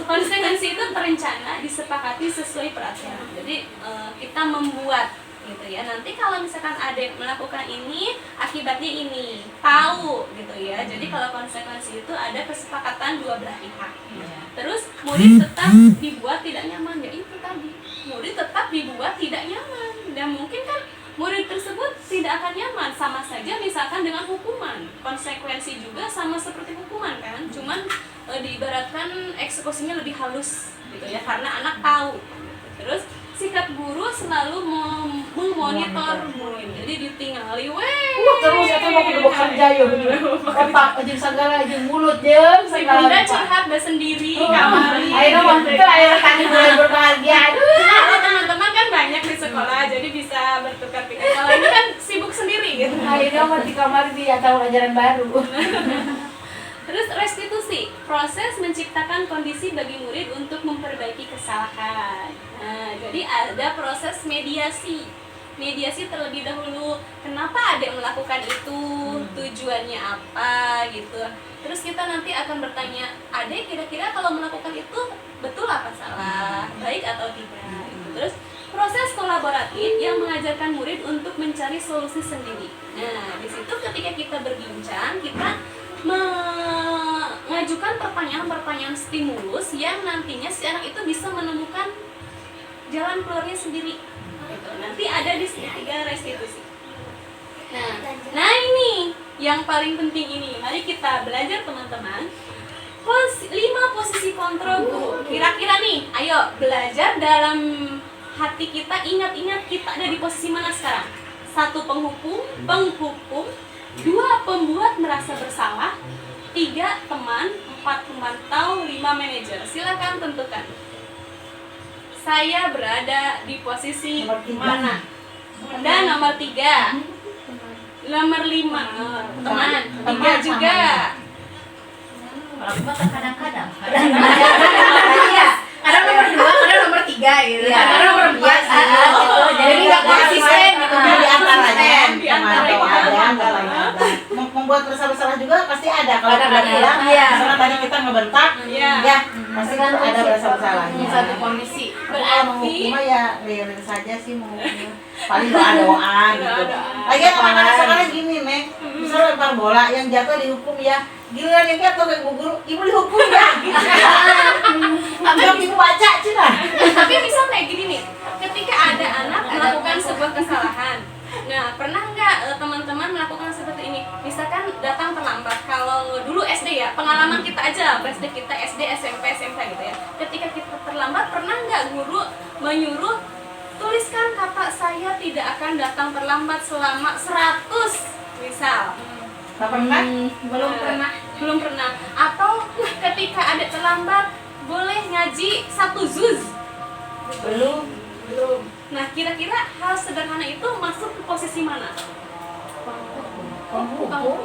Konsekuensi itu terencana, disepakati sesuai peraturan. Jadi kita membuat gitu ya. Nanti kalau misalkan ada yang melakukan ini, akibatnya ini, tahu gitu ya. Jadi kalau konsekuensi itu ada kesepakatan dua belah pihak. Terus murid tetap dibuat tidak nyaman, ya itu tadi. Murid tetap dibuat tidak nyaman dan mungkin kan murid tersebut tidak akan nyaman, sama saja misalkan dengan hukuman. Konsekuensi juga sama seperti hukuman kan, cuman diibaratkan eksekusinya lebih halus gitu ya, karena anak tahu. Terus sikap guru selalu memonitor murid, jadi ditinggali Terus itu mau kudu bekerja ya otak jeung sagala jeung mulut jeung si sagala. bunda curhat dah sendiri kamari. Ayo waktu itu ayo tadi mulai berbahagia. Ada teman-teman kan banyak di sekolah, jadi bisa bertukar pikiran. Kalau ini kan sibuk sendiri gitu. Ayo mah di kamar dia tahu ajaran baru. Terus restitusi, proses menciptakan kondisi bagi murid untuk memperbaiki kesalahan. Nah, jadi ada proses mediasi. Mediasi terlebih dahulu, kenapa ada yang melakukan itu, tujuannya apa gitu. Terus kita nanti akan bertanya, adek kira-kira kalau melakukan itu betul apa salah, baik atau tidak. Gitu. Terus proses kolaboratif yang mengajarkan murid untuk mencari solusi sendiri. Nah, di situ ketika kita berbincang, kita mengajukan pertanyaan-pertanyaan stimulus yang nantinya si anak itu bisa menemukan jalan keluarnya sendiri. Gitu. Nanti ada di segitiga restitusi. Nah ini yang paling penting ini. Mari kita belajar teman-teman. 5 posisi kontrol guru. Kira-kira nih, ayo belajar dalam hati kita. Ingat-ingat kita ada di posisi mana sekarang? 1 penghukum, 2 pembuat merasa bersalah, 3 teman, 4 pemantau, 5 manajer. Silakan tentukan. Saya berada di posisi mana? Dan nomor 3. Nomor 5. Teman. 5 juga. Kalau aku mah kadang-kadang. Iya. Kadang nomor 2, kadang nomor 3 gitu. Kadang nomor 4 gitu. Jadi enggak konsisten gitu di antaranya. Membuat bersalah juga pasti ada kalau Ada, pulang. iya. Misalnya tadi kita ngebentak, Iya. ya pasti kan ada bersalah-salahnya. Satu kondisi. Kalau menghukum mah ya realin saja sih menghukumnya. Paling doa-doa gitu. Lagian anak-anak sekarang gini, Neng. Misalnya lempar bola yang jatuh dihukum ya. Giliran yang jatuh kayak bu guru, ibu dihukum ya. Ambil ibu baca cina. Tapi misal kayak gini nih, ketika ada anak melakukan sebuah kesalahan. Nah, pernah nggak teman-teman melakukan seperti ini? Misalkan datang terlambat. Kalau dulu SD ya, pengalaman kita aja, SD kita SD, SMP, SMK gitu ya. Ketika kita terlambat, pernah nggak guru menyuruh tuliskan kata saya tidak akan datang terlambat selama 100 misal. Pernah? Belum pernah. Atau ketika ada terlambat, boleh ngaji 1 juz. Belum. Nah, kira-kira hal sederhana itu masuk ke posisi mana? Penghukum.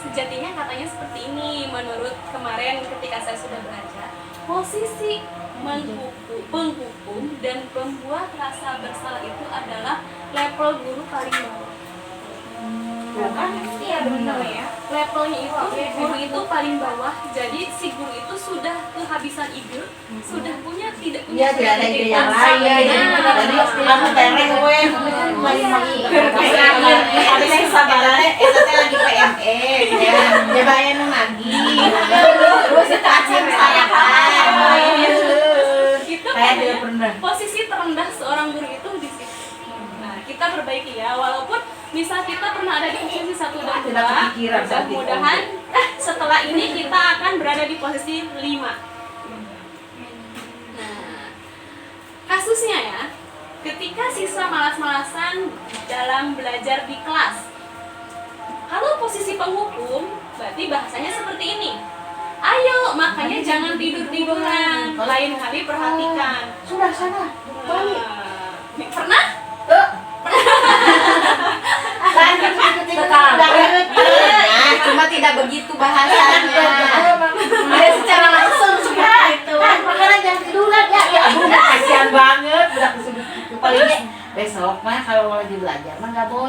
Sejatinya katanya seperti ini menurut kemarin ketika saya sudah belajar. Posisi penghukum dan pembuat rasa bersalah itu adalah level guru paling bawah. Iya benar ya. Levelnya itu guru itu paling bawah, jadi si guru itu sudah kehabisan ide, sudah tidak punya Iya, tidak ada ide yang lain. Nah, Jadi kamu tereng we. Tapi saya sabarane eta teh lagi PME ya. Nyobain lagi. Terus itu acan saya kan. itu Saya katanya tidak pernah. posisi terendah seorang guru itu di situ. Nah, kita perbaiki ya, walaupun misal kita pernah ada di posisi 1 dan 2, Tidak kepikiran saat itu. mudah-mudahan setelah ini kita akan berada di posisi 5. Nah, kasusnya ya, ketika siswa malas-malasan dalam belajar di kelas, kalau posisi penghukum, berarti bahasanya seperti ini. Ayo, makanya jangan tidur-tiduran, lain kali perhatikan. Sudah sana. Balik. Pernah? Cuma tidak begitu bahasanya. Ada secara langsung seperti itu. Makanya jangan tiduran ya. Ya ampun kasihan banget budak disebut gitu. Palingnya besok mah kalau mau lagi belajar mah nggak boleh.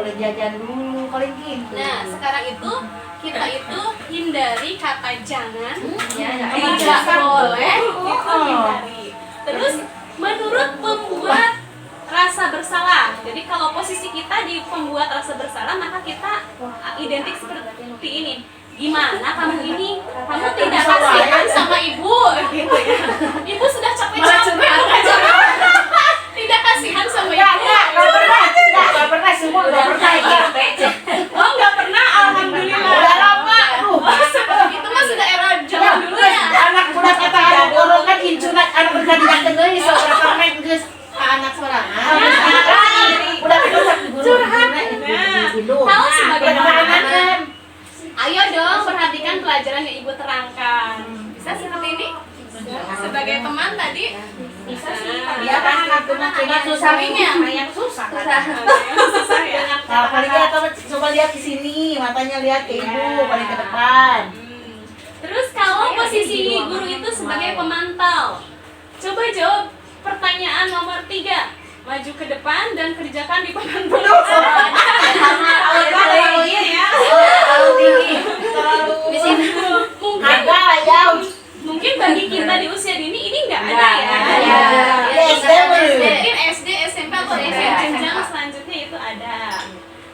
boleh jajan dulu paling gitu. Nah, sekarang itu kita itu hindari kata jangan, Ya, tidak boleh, itu hindari. Terus menurut pembuat rasa bersalah. Jadi kalau posisi kita di pembuat rasa bersalah, maka kita identik seperti ini. Gimana kamu ini? Kamu tidak kasihan sama ibu, gitu ya. Ibu sudah capek-capek mengajar. Tidak kasihan sama ibu. Nggak pernah semua nggak pernah ya. Oh, nggak pernah, alhamdulillah. Udah lama tuh. Itu mah sudah era zaman dulu ya. Anak budak kata anak orang kan incunak anak berkandidat tenggelis seberapa main geus anak sorangan. Udah itu satu guru curhat. Tahu sebagai anak. kan. Ayo dong perhatikan pelajaran yang ibu terangkan. Bisa seperti ini? Sebagai teman tadi bisa sih. Iya kan cuma susahnya yang susah. Susah ya. Nah, paling kita coba lihat di sini, matanya lihat ke ibu, paling ke depan. Terus kalau posisi guru itu sebagai pemantau, coba jawab pertanyaan nomor 3. Maju ke depan dan kerjakan di papan tulis. Terlalu ini ya. Terlalu tinggi. Terlalu di sini. Agak jauh. Mungkin bagi kita di usia dini ini nggak ada ya. Mungkin SD, SMP atau jenjang selanjutnya itu ada.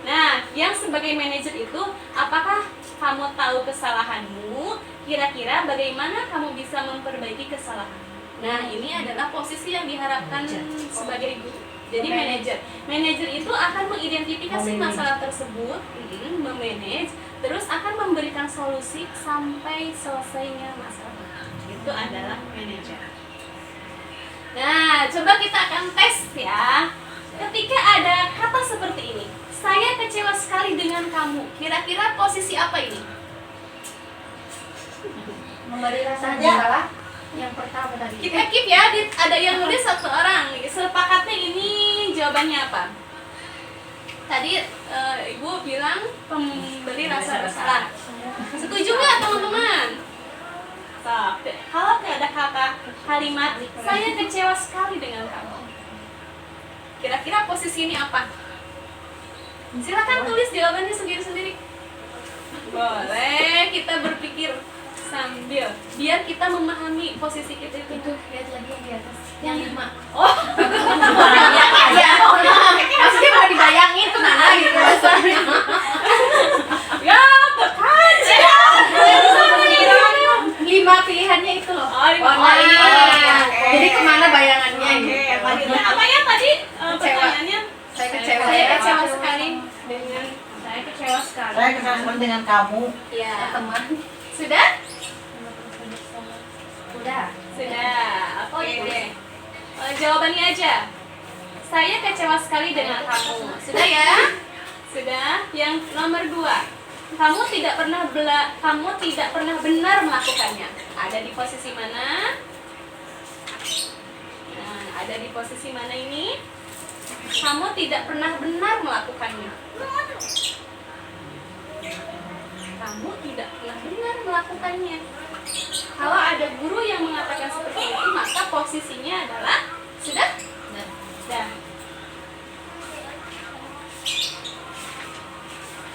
Nah, yang sebagai manajer itu, apakah kamu tahu kesalahanmu? Kira-kira bagaimana kamu bisa memperbaiki kesalahan? Nah, ini adalah posisi yang diharapkan sebagai guru. Jadi manajer itu akan mengidentifikasi masalah tersebut, memanage, terus akan memberikan solusi sampai selesainya masalah. Itu adalah manajer. Nah, coba kita akan tes ya. Ketika ada kata seperti ini, saya kecewa sekali dengan kamu. Kira-kira posisi apa ini? Memberi rasa bersalah. Yang pertama tadi. Kita keep ya, ada yang nulis satu orang. Sepakatnya ini jawabannya apa? Tadi ibu bilang pemberi rasa bersalah. Setuju nggak teman-teman? Kalau ada kata kalimat saya kecewa sekali dengan kamu, kira-kira posisi ini apa? Silakan tulis jawabannya sendiri-sendiri. Boleh, kita berpikir sambil biar kita memahami posisi kita itu. Lihat lagi yang di atas. Yang 5. Oh. Ya. Maksudnya mau dibayangin kemana gitu. Ya, tekan. 5 pilihannya itu loh. Oh, 5. Ini. Jadi kemana bayangannya gitu. Apa ya tadi pertanyaannya? Saya kecewa. Saya kecewa sekali dengan Saya kesal dengan kamu. ya. Teman. Sudah? Sudah. Oke deh. Jawabannya aja. Saya kecewa sekali dengan kamu. Sudah ya? Sudah. Yang nomor 2. Kamu tidak pernah benar melakukannya. Ada di posisi mana? Nah, ada di posisi mana ini? Kamu tidak pernah benar melakukannya. Kamu tidak pernah benar melakukannya. Kalau ada guru yang mengatakan seperti itu, maka posisinya adalah sudah? Sudah.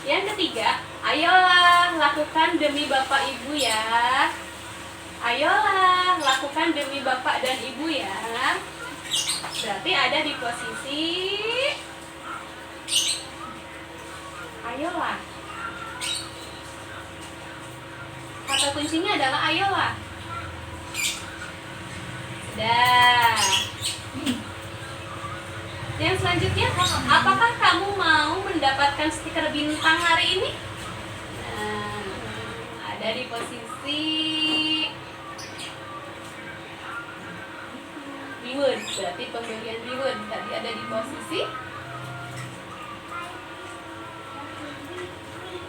Yang ketiga, ayolah lakukan demi Bapak Ibu ya. Ayolah lakukan demi Bapak dan Ibu ya. Berarti ada di posisi ayolah. Kata kuncinya adalah ayolah. Sudah. Yang selanjutnya, apakah kamu mau mendapatkan stiker bintang hari ini? Nah, ada di posisi reward, berarti pemberian reward. Tadi ada di posisi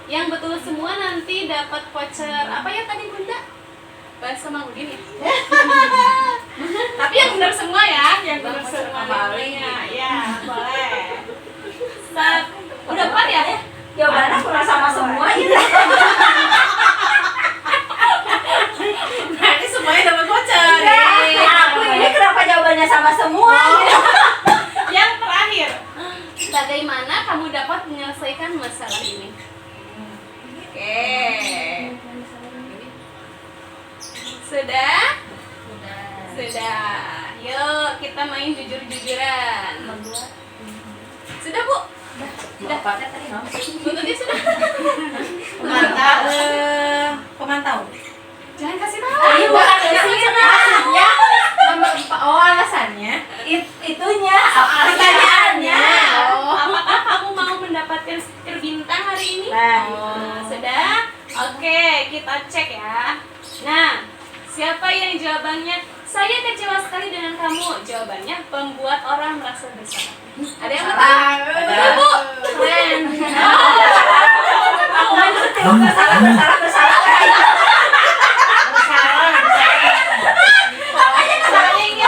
yang betul semua nanti dapat voucher. Apa ya tadi Bunda? Bahasa Mangudin ya? Tapi yang benar semua ya, yang benar semua ya, ya boleh. Udah 4 ya? Jawabannya kurang sama semua gitu. Nanti semuanya dapat voucher. Aku ini kenapa jawabannya sama semua gitu. Yang terakhir, bagaimana kamu dapat menyelesaikan menyelesaikan masalah ini. Oke. Sudah? Sudah. Yuk kita main jujur-jujuran. Sudah Bu? Sudah. Buntutnya sudah. Pemantau. Jangan kasih tahu. Ayo bukan alasannya. Oh alasannya. Itunya. Pertanyaannya. Apakah kamu mau mendapatkan stiker bintang hari ini? Sudah? Oke, kita cek ya. Nah, siapa yang jawabannya saya kecewa sekali dengan kamu? Jawabannya pembuat orang merasa bersalah. Ada yang betul? Betul Bu? Keren. Bersalah.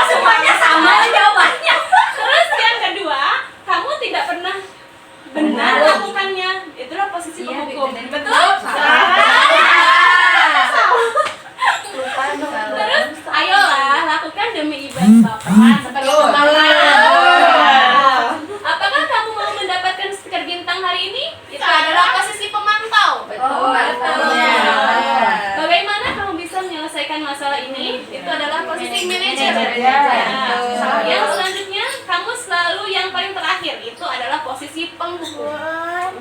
Semuanya sama jawabannya. Terus yang kedua, kamu tidak pernah benar melakukannya. Itulah posisi penghukum. Betul? Terus ayolah lakukan demi ibadah Bapak sebagai pemantau. Apakah kamu mau mendapatkan stiker bintang hari ini? Itu adalah posisi pemantau. Betul. Bagaimana kamu bisa menyelesaikan masalah ini? Itu adalah posisi manajer. Nah, yang selanjutnya kamu selalu yang paling terakhir. Itu adalah posisi penghukum.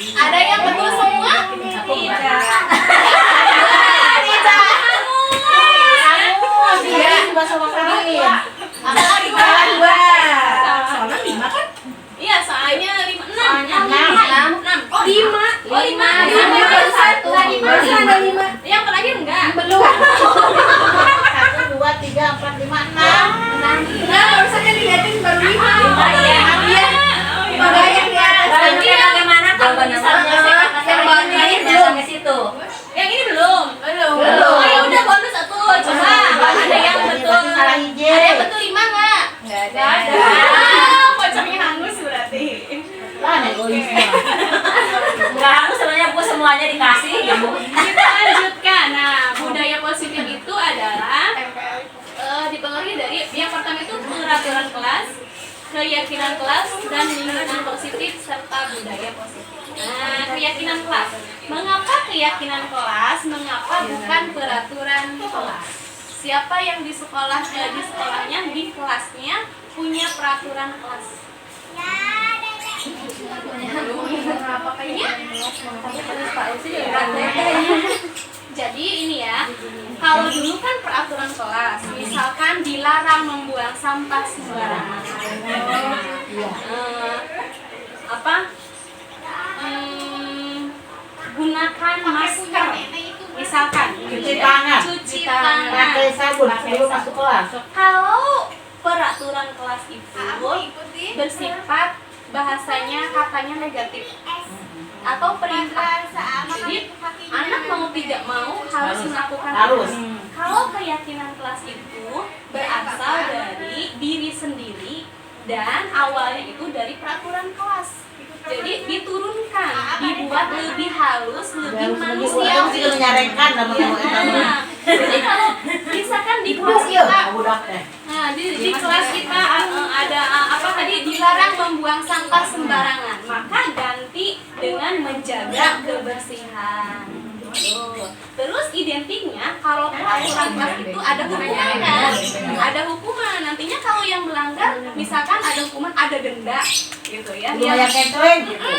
Ada yang betul semua? Tidak. Iya, juga sama kali. Soalnya 5 kan? Iya, soalnya 6. Oh 5. Oh, 5. Baru 1. Baru ada 5. Yang terakhir enggak? Belum. 1, 2, 3, 4, 5, 6. Nah, barusan yang dilihatin baru 5. Iya. Makanya yang di atas. Berarti bagaimana kalau misalnya Yang bawah ini belum. ke situ? Yang ini belum. Belum. Oh, ya udah bonus satu. Coba ada yang betul. Salah hijau. Ada yang betul 5 enggak? Enggak Ada. Pocongnya hangus berarti. Lah, egois mah. Enggak harus sebenarnya Bu semuanya dikasih ya Bu. Kita lanjutkan. Nah, budaya positif itu adalah dipengaruhi dari yang pertama itu peraturan kelas, keyakinan kelas, dan lingkungan positif serta budaya positif. Nah, keyakinan kelas. Mengapa keyakinan kelas? Mengapa bukan peraturan kelas? Siapa yang di sekolahnya, di kelasnya punya peraturan kelas? Jadi ini ya, kalau dulu kan peraturan kelas, misalkan dilarang membuang sampah sembarangan. Gunakan masker, misalkan. Cuci tangan. Cuci tangan. Pakai sabun sebelum masuk kelas. Kalau peraturan kelas itu bersifat bahasanya katanya negatif atau perintah. Jadi anak mau tidak mau harus melakukan Harus. itu. Kalau keyakinan kelas itu berasal dari diri sendiri dan awalnya itu dari peraturan kelas. Jadi diturunkan, dibuat lebih halus, lebih manusiawi. Harus menyarankan Nah, jadi kalau misalkan di kelas kita budak teh. Nah, di kelas kita ada apa tadi dilarang membuang sampah sembarangan, maka ganti dengan menjaga kebersihan. Terus identiknya kalau peraturan kelas itu ada hukuman kan? Ada hukuman. Nantinya kalau yang melanggar, misalkan ada hukuman, ada denda, gitu ya. Lumayan kenceng gitu.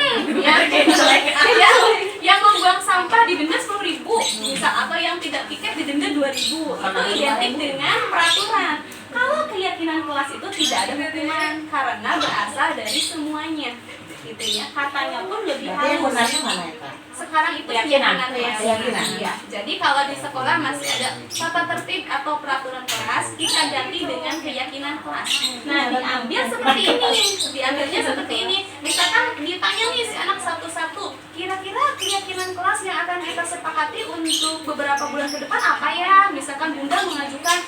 Yang membuang sampah didenda 10.000, misal, atau yang tidak tiket didenda 2.000. Itu identik dengan peraturan. Kalau keyakinan kelas itu tidak ada hukuman karena berasal dari semuanya, gitu ya. Katanya pun lebih Berarti yang halus. benarnya mana ya, Kak? Sekarang itu Keyakinan. Keyakinan. Iya. Jadi kalau di sekolah masih ada tata tertib atau peraturan kelas, kita ganti dengan keyakinan kelas. Nah, diambil seperti ini. Diambilnya seperti ini. Misalkan ditanya nih si anak satu-satu, kira-kira keyakinan kelas yang akan kita sepakati untuk beberapa bulan ke depan apa ya? Misalkan Bunda mengajukan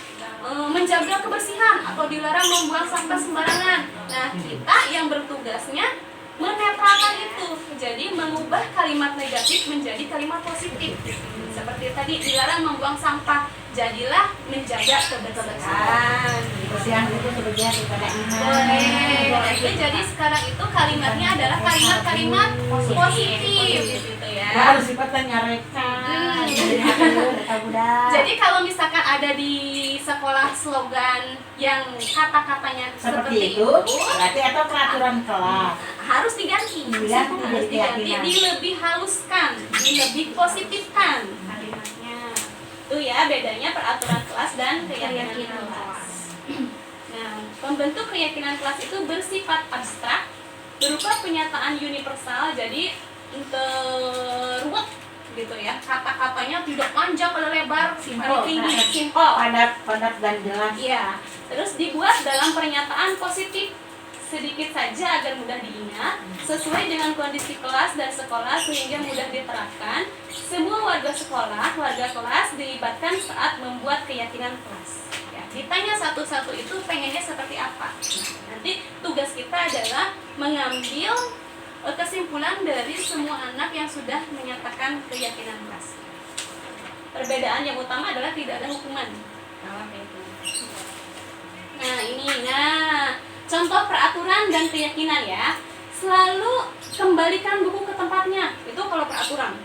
menjaga kebersihan atau dilarang membuang sampah sembarangan. Nah, kita yang bertugasnya menetralkan itu, jadi mengubah kalimat negatif menjadi kalimat positif. Seperti tadi dilarang membuang sampah jadilah menjaga kebersihan. Kebersihan itu sebagian daripada iman. Boleh. Nah, itu jadi sekarang itu kalimatnya adalah kalimat-kalimat positif gitu ya. Ya, harus sifatnya nyarekan. Jadi kalau misalkan ada di sekolah slogan yang kata-katanya seperti itu, berarti atau peraturan kelas. harus diganti, Diganti, harus jadi diganti, keyakinan. dilebih haluskan, dilebih positifkan kalimatnya. Itu ya bedanya peraturan kelas dan keyakinan kelas. Nah, pembentuk keyakinan kelas itu bersifat abstrak, berupa pernyataan universal, jadi ruwet gitu ya. Kata-katanya tidak panjang atau lebar, Simple, tinggi, simple. padat dan jelas. Iya, terus dibuat dalam pernyataan positif sedikit saja agar mudah diingat, sesuai dengan kondisi kelas dan sekolah sehingga mudah diterapkan. Semua warga sekolah, warga kelas dilibatkan saat membuat keyakinan kelas. Ya, ditanya satu-satu itu pengennya seperti apa. Nah, nanti tugas kita adalah mengambil kesimpulan dari semua anak yang sudah menyatakan keyakinan kelas. Perbedaan yang utama adalah tidak ada hukuman. Nah ini, contoh peraturan dan keyakinan ya. Selalu kembalikan buku ke tempatnya. Itu kalau peraturan.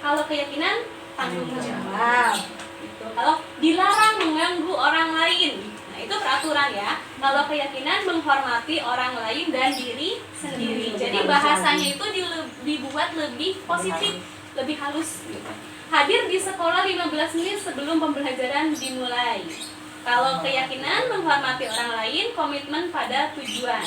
Kalau keyakinan, tanggung jawab. Gitu. Kalau dilarang mengganggu orang lain, nah itu peraturan ya. Kalau keyakinan, menghormati orang lain dan diri sendiri. Jadi bahasanya itu dibuat lebih positif, lebih halus. Gitu. Hadir di sekolah 15 menit sebelum pembelajaran dimulai. Kalau keyakinan, menghormati orang lain, komitmen pada tujuan.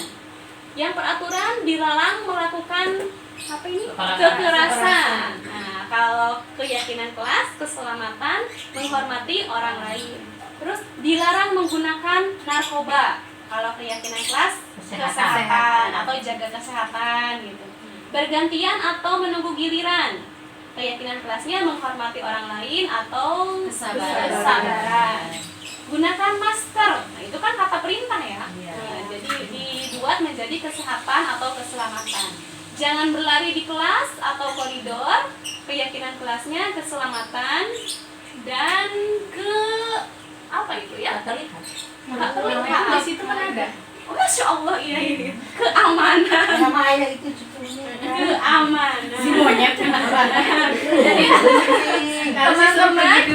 Yang peraturan, dilarang melakukan apa ini? Kekerasan. Nah, kalau keyakinan kelas, keselamatan, menghormati orang lain. Terus dilarang menggunakan narkoba. Kalau keyakinan kelas, kesehatan atau jaga kesehatan gitu. Bergantian atau menunggu giliran. Keyakinan kelasnya menghormati orang lain atau kesabaran. Gunakan masker. Nah, itu kan kata perintah ya. Nah, jadi dibuat menjadi kesehatan atau keselamatan. Jangan berlari di kelas atau koridor. Keyakinan kelasnya keselamatan dan apa itu ya? Terlihat. Terlihat. Di situ kan ada. Oh, Masya Allah, iya ini keamanan. Sama ayah itu cucunya. Keamanan. Si monyet. Jadi teman-teman,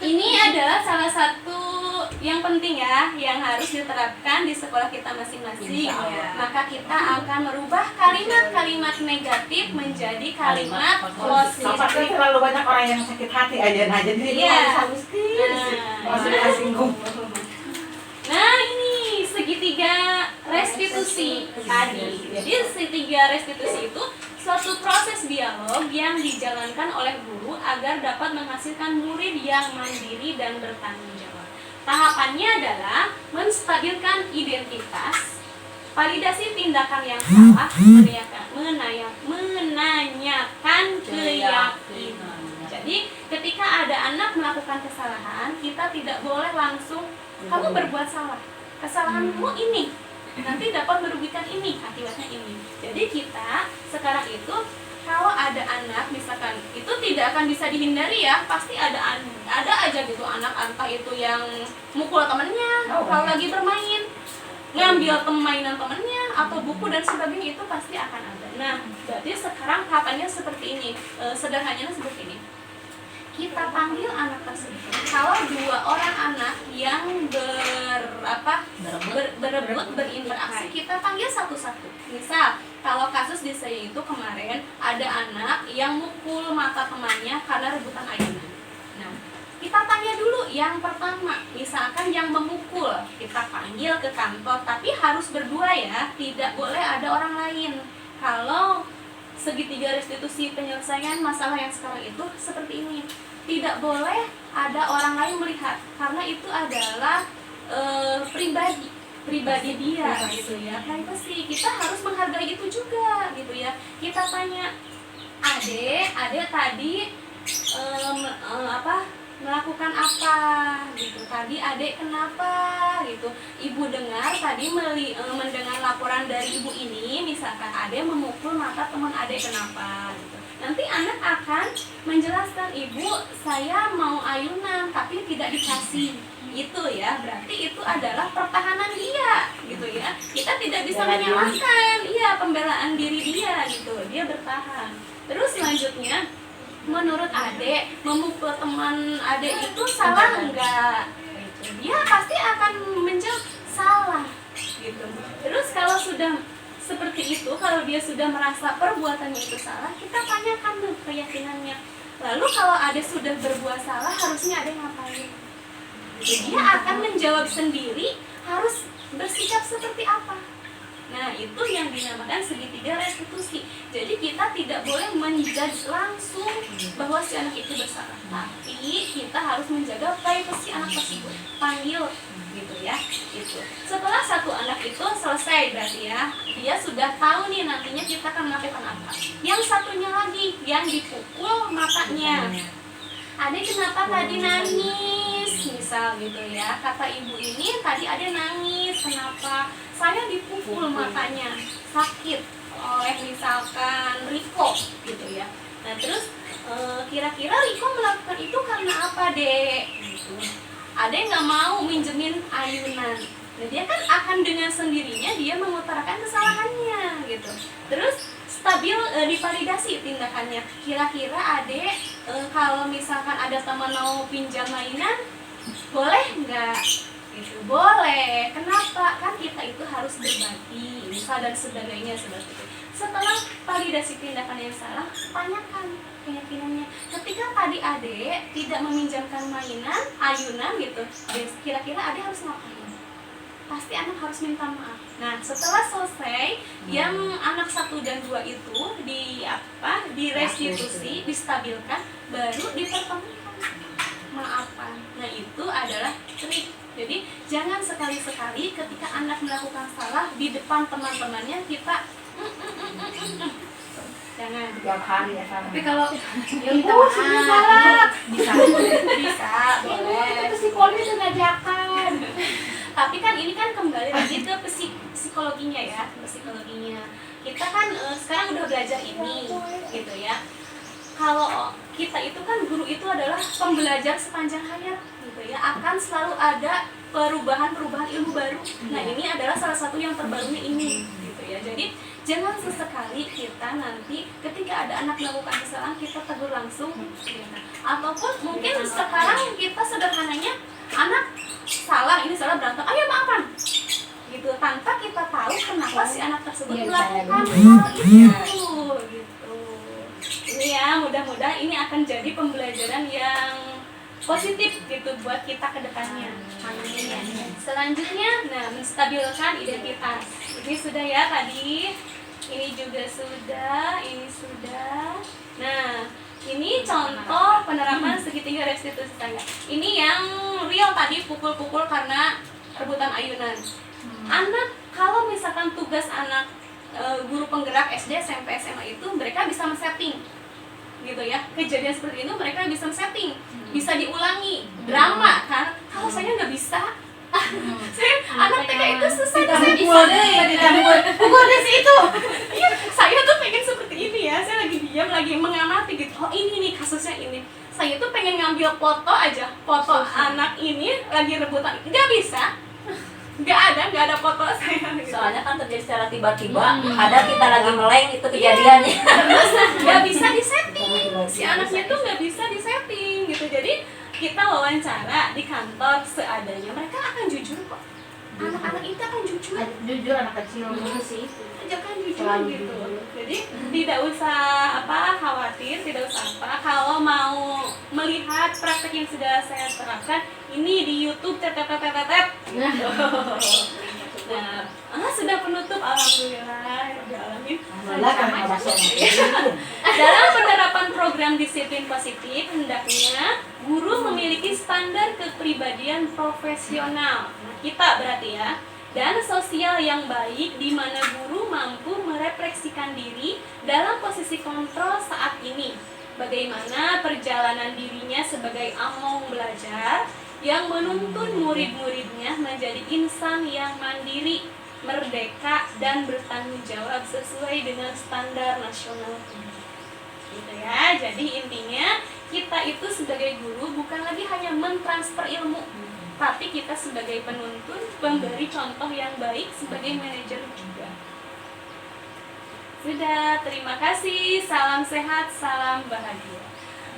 ini adalah salah satu yang penting ya, yang harus diterapkan di sekolah kita masing-masing. Maka kita akan merubah kalimat-kalimat negatif menjadi kalimat positif. Apakah terlalu banyak orang yang sakit hati aja, nah jadi itu harus haluskan. Masing-masing. Nah ini segitiga restitusi tadi. Jadi segitiga restitusi itu suatu proses dialog yang dijalankan oleh guru agar dapat menghasilkan murid yang mandiri dan bertanggung jawab. Tahapannya adalah menstabilkan identitas, validasi tindakan yang salah, menanyakan keyakinan. Jadi ketika ada anak melakukan kesalahan, kita tidak boleh langsung kamu berbuat salah, kesalahanmu ini nanti dapat merugikan ini, akibatnya ini. Jadi kita sekarang itu kalau ada anak misalkan itu tidak akan bisa dihindari ya, pasti ada aja gitu anak entah itu yang mukul temennya kalau lagi bermain, ngambil mainan temennya atau buku dan sebagainya, itu pasti akan ada. Nah berarti sekarang tahapannya seperti ini, sederhananya seperti ini. Kita panggil anak tersebut. Kalau 2 orang anak yang berebut berinteraksi, kita panggil satu-satu. Misal, kalau kasus di saya itu kemarin ada anak yang mukul mata temannya karena rebutan ayunan. Nah, kita tanya dulu yang pertama, misalkan yang memukul, kita panggil ke kantor, tapi harus berdua ya, tidak boleh ada orang lain. Kalau segitiga restitusi penyelesaian masalah yang sekarang itu seperti ini, tidak boleh ada orang lain melihat karena itu adalah pribadi dia gitu ya, privacy. Kita harus menghargai itu juga gitu ya. Kita tanya, adek tadi melakukan apa gitu, tadi adek kenapa gitu. Ibu dengar tadi mendengar laporan dari ibu ini, misalkan adek memukul mata teman adek, kenapa gitu. nanti anak akan menjelaskan, ibu saya mau ayunan tapi tidak dikasih. Itu ya, berarti itu adalah pertahanan dia gitu ya. Kita tidak bisa menyalahkan pembelaan diri dia gitu, dia bertahan. Terus selanjutnya, menurut adek, memukul teman adek itu salah enggak? Dia pasti akan menjawab salah gitu. Terus kalau sudah seperti itu, kalau dia sudah merasa perbuatannya itu salah, kita tanyakan tuh keyakinannya. Lalu kalau adek sudah berbuat salah, harusnya adek ngapain? Dia akan menjawab sendiri harus bersikap seperti apa. Nah, itu yang dinamakan segitiga restitusi. Jadi kita tidak boleh menjudge langsung bahwa si anak itu bersalah, tapi kita harus menjaga privasi anak tersebut. Panggil gitu ya. Itu. Setelah satu anak itu selesai berarti ya, dia sudah tahu nih nantinya kita akan melakukan apa. Yang satunya lagi yang dipukul matanya. Adek kenapa tadi nangis? Misal gitu ya, kata ibu ini tadi adek nangis, kenapa? Saya dipukul matanya, sakit oleh misalkan Riko gitu ya. Nah terus kira-kira Riko melakukan itu karena apa, Dek? Gitu. Adek nggak mau minjemin ayunan. Nah dia kan akan dengan sendirinya dia mengutarakan kesalahannya gitu. Terus stabil divalidasi tindakannya. Kira-kira adek kalau misalkan ada teman mau pinjam mainan, boleh nggak? Gitu. Boleh. Kenapa? Kan kita itu harus berbagi, misal dan sebagainya seperti itu. Setelah validasi tindakan yang salah, tanyakan keyakinannya. Ketika tadi adek tidak meminjamkan mainan, ayunan gitu, kira-kira adek harus ngapain? Pasti anak harus minta maaf. Nah, setelah selesai, yang anak 1 dan 2 itu direstitusi, distabilkan, baru dipertemukan maafan. Nah, itu adalah trik. Jadi, jangan sekali-sekali ketika anak melakukan salah di depan teman-temannya kita jangan. Tiap hari ya sama. Tapi kalau Ya minta maaf. Bisa, boleh. Itu psikologis mengajarkan. Tapi kan ini kan kembali lagi ke psikologinya ya, psikologinya. Kita kan sekarang udah belajar ini, gitu ya. Kalau kita itu kan guru itu adalah pembelajar sepanjang hayat, gitu ya. Akan selalu ada perubahan-perubahan ilmu baru. Nah ini adalah salah satu yang terbarunya ini, gitu ya. Jadi jangan sesekali kita nanti ketika ada anak melakukan kesalahan kita tegur langsung, gitu. Ataupun mungkin sekarang kita sederhananya anak salah, ini salah berantem, ayo maafan gitu, tanpa kita tahu kenapa si anak tersebut melakukan hal itu gitu. Ini ya, mudah-mudahan ini akan jadi pembelajaran yang positif gitu buat kita ke depannya. Selanjutnya, nah, menstabilkan identitas. Ini sudah ya tadi, ini juga sudah, ini sudah. Nah, ini contoh penerapan segitiga restitusi tangga. Ini yang real tadi, pukul-pukul karena rebutan ayunan. Anak, kalau misalkan tugas anak guru penggerak SD, SMP, SMA itu mereka bisa men-setting gitu ya. Kejadian seperti itu mereka bisa men-setting, bisa diulangi, drama kan. Kalau saya nggak bisa. Saya anak TK itu susah, saya bisa pukul deh sih itu. Iya, saya tuh pengen seperti ini ya. Saya lagi diam, lagi mengamati gitu. Oh ini nih kasusnya ini. Saya tuh pengen ngambil foto aja, foto anak ini lagi rebutan. Nggak bisa. Nggak ada foto saya. Gitu. Soalnya kan terjadi secara tiba-tiba, ada kita lagi meleng itu kejadiannya. Terus nggak bisa disetting. Si anaknya tuh nggak bisa disetting gitu. Jadi kita wawancara di kantor seadanya, mereka akan jujur kok. Anak-anak itu akan jujur. Jujur anak kecil dulu sih. Jangan jujur Selalu gitu. jujur. Jadi tidak usah khawatir, tidak usah kalau mau melihat praktek yang sudah saya terapkan ini di YouTube Nah, sudah penutup, alhamdulillah. Dalam penerapan program disiplin positif, hendaknya guru memiliki standar kepribadian profesional. Nah, kita berarti ya. Dan sosial yang baik di mana guru mampu merefleksikan diri dalam posisi kontrol saat ini. Bagaimana perjalanan dirinya sebagai among belajar yang menuntun murid-muridnya menjadi insan yang mandiri, merdeka, dan bertanggung jawab sesuai dengan standar nasional. gitu ya. Jadi intinya kita itu sebagai guru bukan lagi hanya mentransfer ilmu, tapi kita sebagai penuntun memberi contoh yang baik sebagai manajer juga. Sudah, terima kasih. Salam sehat, salam bahagia.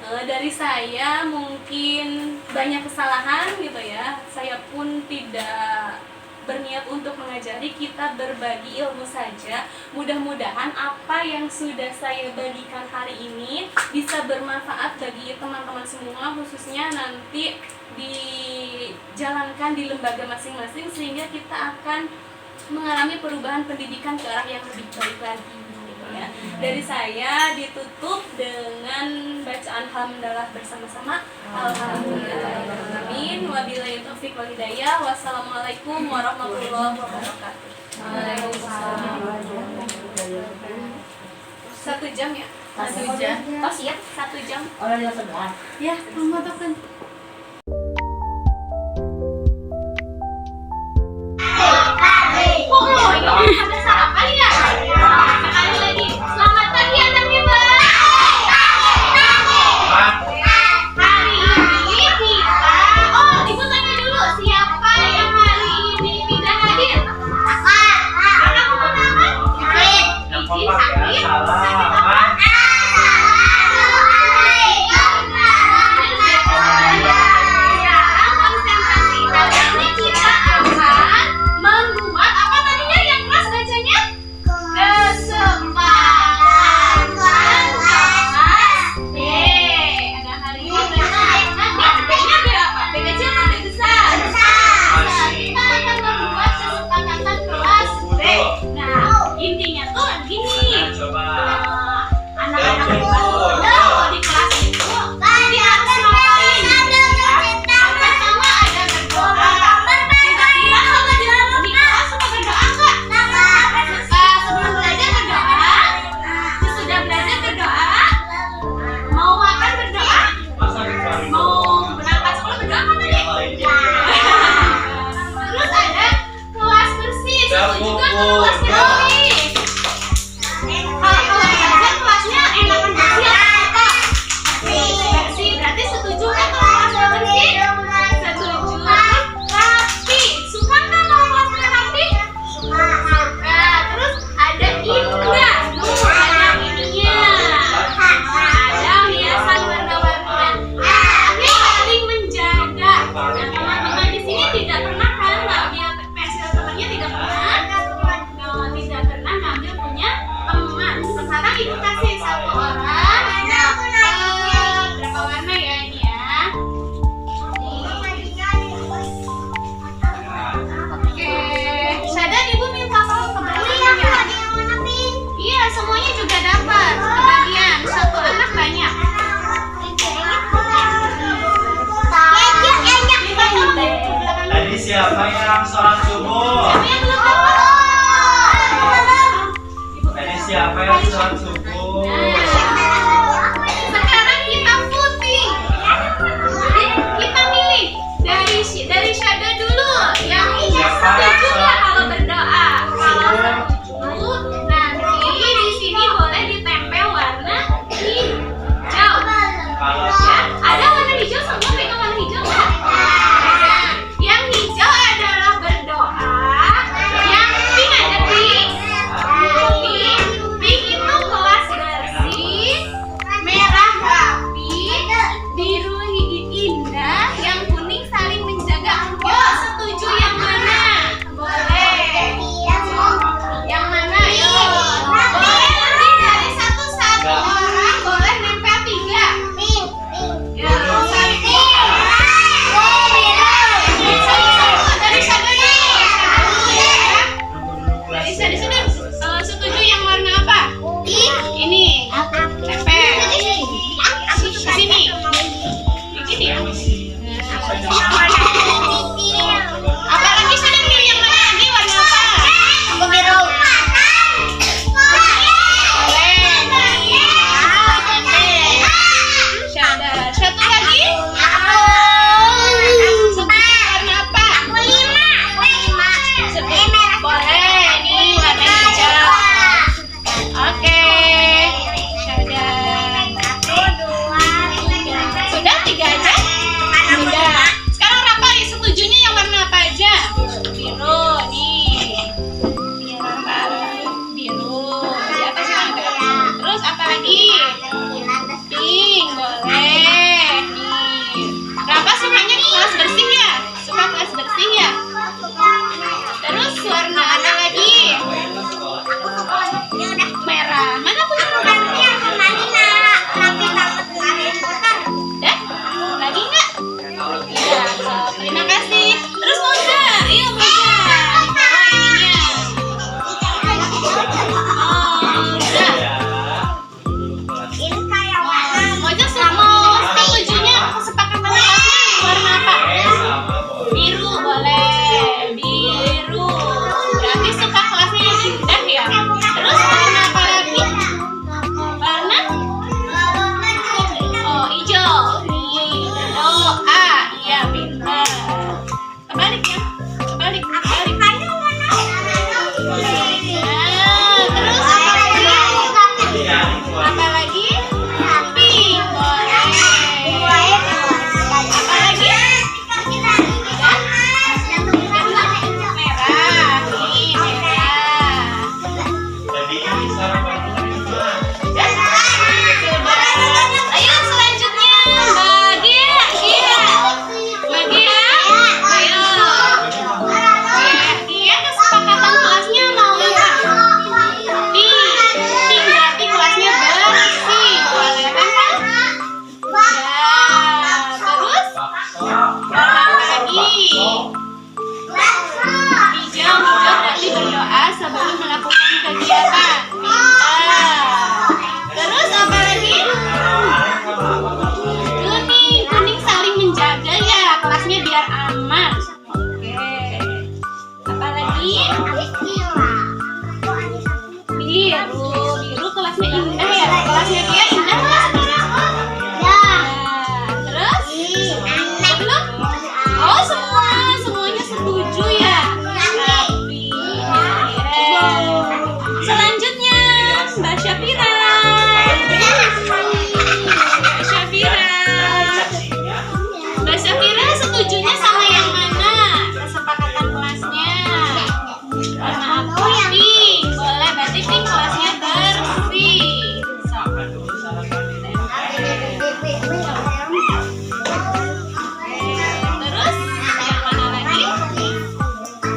Dari saya mungkin banyak kesalahan gitu ya. Saya pun tidak berniat untuk mengajari, kita berbagi ilmu saja. Mudah-mudahan apa yang sudah saya bagikan hari ini bisa bermanfaat bagi teman-teman semua, khususnya nanti dijalankan di lembaga masing-masing, sehingga kita akan mengalami perubahan pendidikan ke arah yang lebih baik lagi. Ya. Dari saya ditutup dengan bacaan hamdalah bersama-sama. Alhamdulillahirobbilalamin. Wabillahi taufiq wal hidayah. Wassalamualaikum warahmatullahi wabarakatuh. Waalaikumsalam. 1 jam ya? 1 jam. Oh siap, 1 jam. Orang yang sebelah. Ya, memotokkan. Oh, ya, ada sarapan ya? Sekali lagi, selamat pagi anak Mimba. Hari ini kita, ibu tanya dulu, siapa yang hari ini tidak hadir? Kakak mau nama? Izin hadir. Sekarang konsentrasi. Hari ini kita akan membuat apa tadinya yang kelas bacanya? Kesempatan kelas B. Ada hari ini B-nya B apa? B kecil atau B besar? Kita akan membuat kesepakatan kelas B. Nah, intinya tuh gini. Anak-anak di kelas itu tadi harus ngapain? Yang pertama ada berdoa. Kira-kira kalau di kelas suka berdoa nggak? Sebelum belajar berdoa, sesudah belajar berdoa, mau makan berdoa, mau berangkat sekolah berdoa kan tadi? Terus ada kelas bersih, setuju juga kelas bersih. Kalau belajar kelasnya enakan bersih atau kotor? Bersih, berarti setuju kan kalau kelasnya bersih? Setuju. Rapi, suka nggak kalau kelasnya rapi? Suka. Terus ada indah, ada ininya, ada hiasan warna-warna. Tapi saling menjaga. Nah, teman-teman di sini tidak pernah kan ngambil pensil temannya, tidak pernah. Tidak pernah ngambil punya teman. Sekarang ibu kasih 1 orang. Berapa warna ya ini ya? Oke, Sadan ibu minta tolong kebagian ya? Iya, semuanya juga dapat kebagian. 1 anak banyak. Tadi siapa yang sholat subuh? Siapa yang belum dapat? Tadi siapa yang sholat subuh? Sekarang kita voting. Jadi kita milih dari Syada dulu yang setuju nggak kalau berdoa. Kalau setuju, nanti di sini boleh ditempel warna hijau. Ya, ada warna hijau, semua pegang warna hijau nggak? Yang hijau adalah berdoa. Yang pink ada pink. Pink itu kelas bersih. lagi? Pink, boleh. Nih. Rafa sukanya kelas bersih ya? Suka kelas bersih ya? Terus warna apa lagi? Merah. Mana punya Rafa? Dah? Lagi nggak? Ya, terima kasih. Terus Moza, ayo Moza. Dibawa ininya. Moza sama setujunya kesepakatan kelasnya warna apa? Biru, boleh. Biru. Berarti suka kelasnya yang indah ya? Terus warna apa lagi? Warna? Oh, hijau. Nih, doa. Iya, pintar. Kebalik ya? Kebalik. Terus apa lagi? Apa lagi? Pink, boleh. Apa lagi? Merah. Nih, merah. Jadi sarapan dulu. Ayo selanjutnya Mbak Gia. Mbak Gia, ayo. Gia kesepakatan kelasnya mau apa? Pink berarti kelasnya bersih. Boleh kan? Ya, terus warna apa lagi? Hijau berarti berdoa sebelum melakukan kegiatan. Pintar. Terus apa lagi? Kuning saling menjaga ya kelasnya biar aman. Oke. Apa lagi? Biru kelasnya indah ya. Kelasnya dia indah nggak sekarang? Ya. Terus? Belum? Oh semuanya setuju ya. Rapi. Selanjutnya Mbak Syafira. Mbak Syafira setujunya sama yang mana? Kesepakatan kelasnya. Warna apa? Pink. Boleh, berarti pink kelasnya bersih. Terus yang mana lagi?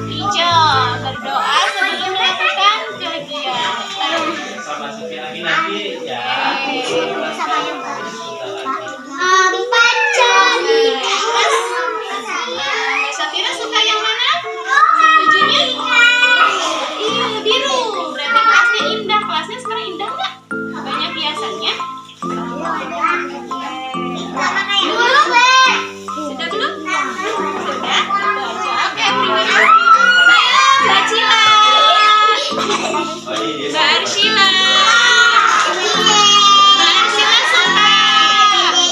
Hijau. Berdoa sebelum melakukan kegiatan. Sama Sophia lagi nanti ya. Mbak Syafira suka yang mana? Setujunya? Iya, biru. Berarti kelasnya indah. Kelasnya sekarang indah nggak? Banyak hiasannya? Sudah belum? Sudah? Oke, terima kasih. Ayo, Mbak Cila. Mbak Arshila. Mbak Arshila suka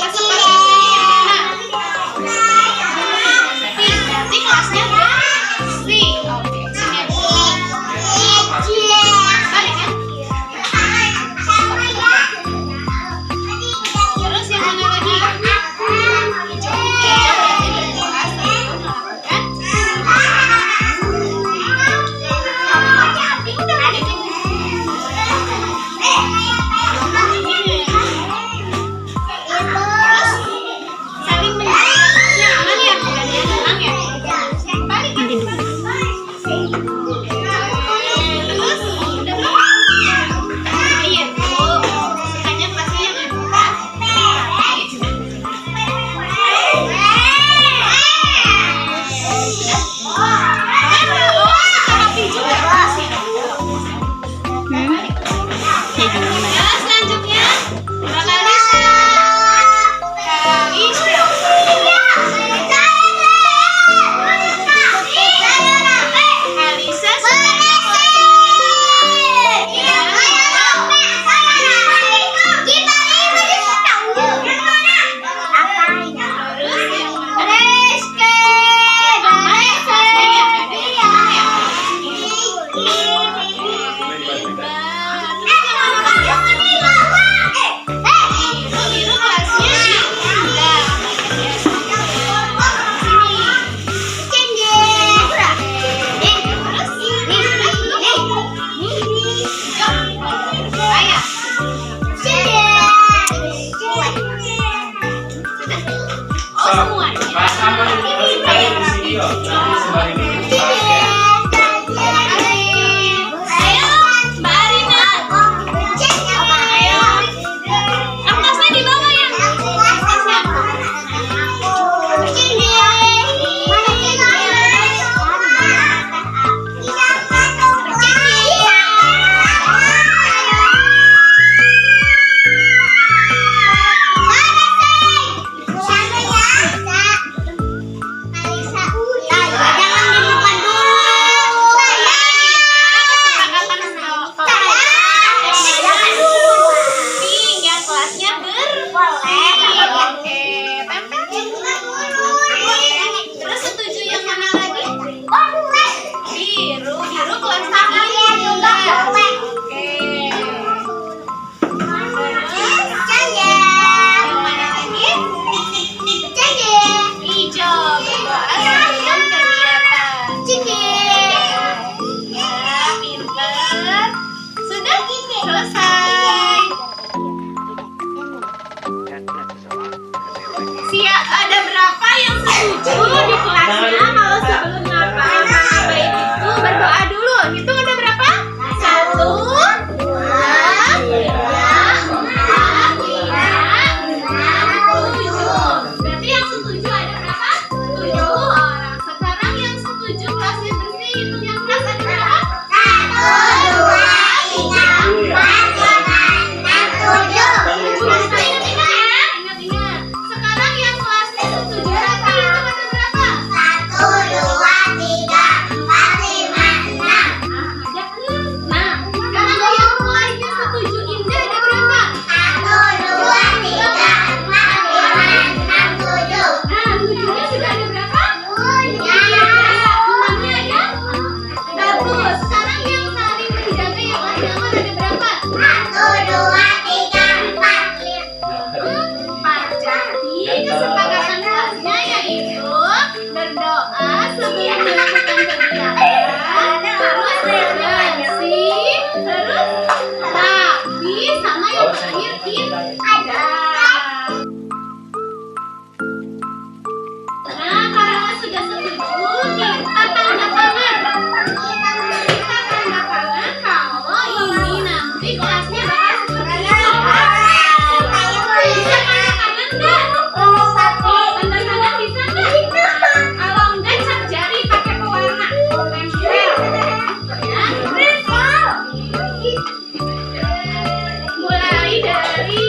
kesepakatan yang mana? Berarti kelasnya bersih. Oke, sini aja. Balik ya. Terus yang mana lagi? Hijau. Hijau berarti berdoa sebelum melakukan. Terus saling menjaga. Aman ya? Udah dia tenang ya? Balik ya. Terus udah belum? Iya tuh. Sukanya kelasnya yang indah. Rapi juga. Ya, selanjutnya Mbak Kalisa. Kalisa sukanya semuanya. Pak sama masuk kali di sini yuk. Nanti sembari bikin paket. Ayo, Mbak Arina. Ayo. Ampasnya di bawah ya. Ampasnya. Yang kelasnya oke, terus setuju yang mana lagi? Biru kelas kami juga. Oke. Yang mana lagi? Hijau, berdoa sebelum kegiatan. Ya, pinter. Sudah selesai. Ada berapa yang setuju di kelasnya kalau sebelum ngapain itu berdoa dulu? Hitung ada berapa? 1, 2, 3, 4, 5, 6, 7. Berarti yang setuju ada berapa? 7 orang. Sekarang yang setuju kelasnya bersih, hitung yang kelas ada berapa? 1, 2, 3, 4, 5, 6, 7. Ingat-ingat. Sekarang yang kelasnya setuju berapa? Hitung ada berapa? 1, 2, 3, 4, 5, 6. Ada 6. Nah, sekarang yang kelasnya setuju Indah ada berapa? 1, 2, 3, 4, 5, 6, 7. Nah, 7-nya sudah ada berapa? 6-nya ada? Bagus. Sekarang yang saling menjaga yang aman ada berapa? 1, 2, 3, 4, 5. Jadi kesepakatan kelasnya yaitu berdoa sebelum melakukan kegiatan, terus bersih, terus rapi, sama yang terakhir indah. Nah, karena sudah setuju, kita tanda tangan. Kita tanda tangan kalau ini nanti kelasnya bakal seperti ini. Bisa tanda tangan nggak? Tanda tangan bisa nggak? Kalau enggak, cap jari pakai pewarna. Tempel. Ya. Mulai dari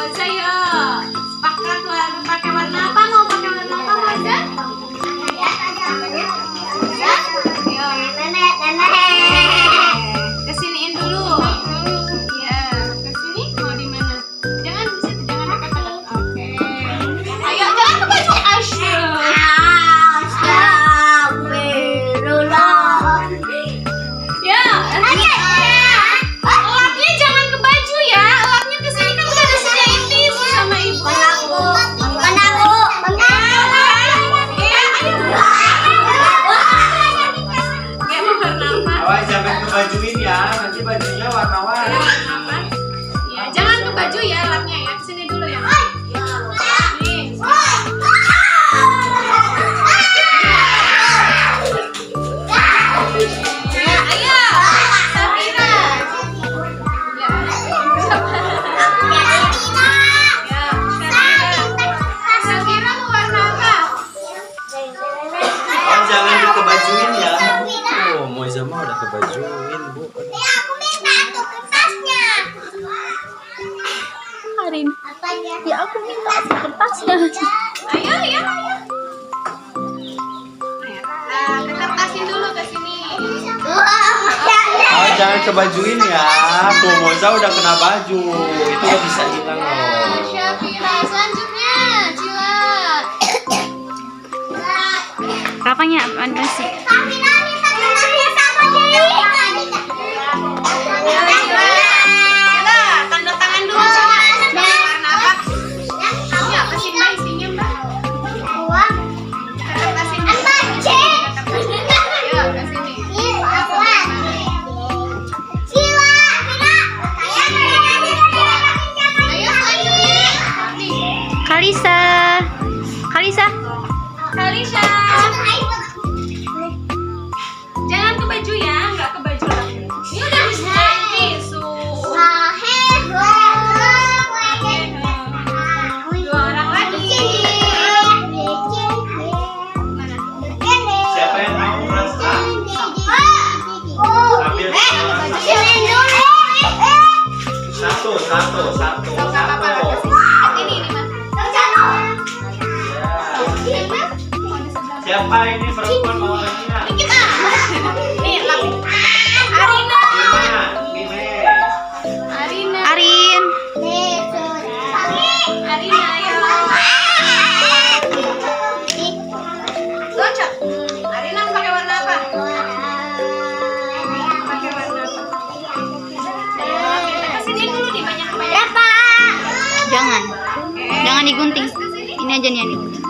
Moza yuk. Sepakat pakai warna apa? Mau pakai warna apa Moza? Kesiniin dulu. Iya, kesini mau di mana? Jangan di situ, jangan dekat-dekat. Oke. Ayo, jangan ke baju. Ya, lapnya jangan ke baju ya. Lapnya ke sini kan udah disediain tisu sama ibu. Ya, mau warna apa? Awas jangan kebajuin ya, nanti bajunya warna-warni. Ya, jangan ke baju ya lapnya ya. Kesini dulu ya. Nih. Ya, ayo. Safira. Ya. Ya, Safira mau warna apa? Awas jangan dikebajuin ya. Oh, Moza mah udah kebajuin, Bu. Ayo, ya. Nah, kertasin dulu ke sini. Awas jangan kebajuin ya. Tuh Moza udah kena baju. Itu nggak bisa hilang loh. Syafira, selanjutnya Cila. Rapanya apaan sih? Cila, tanda tangan dulu Cila. Warna apa? Ini apa sih Mbak isinya Mbak? Kertasin dulu. Ayo, ke sini. Ayo, selanjutnya. Nih, Kalisa. Kalisa. Kalisha. Jangan ke baju ya, nggak ke baju lagi. Ini udah disediain tisu. Dua orang lagi. Siapa yang mau merasa? Ambil satu. Nggak apa-apa. Ini Mas. Siapa ini perempuan mau lagi nggak? Kita. Nih, Arina. Gimana? Gini. Arina. Arin. Arina, ayo. Cocok. Arina mau pakai warna apa? Pakai warna apa? Kita kesini dulu nih banyak. Jangan. Jangan digunting. Ini aja nih yang digunting.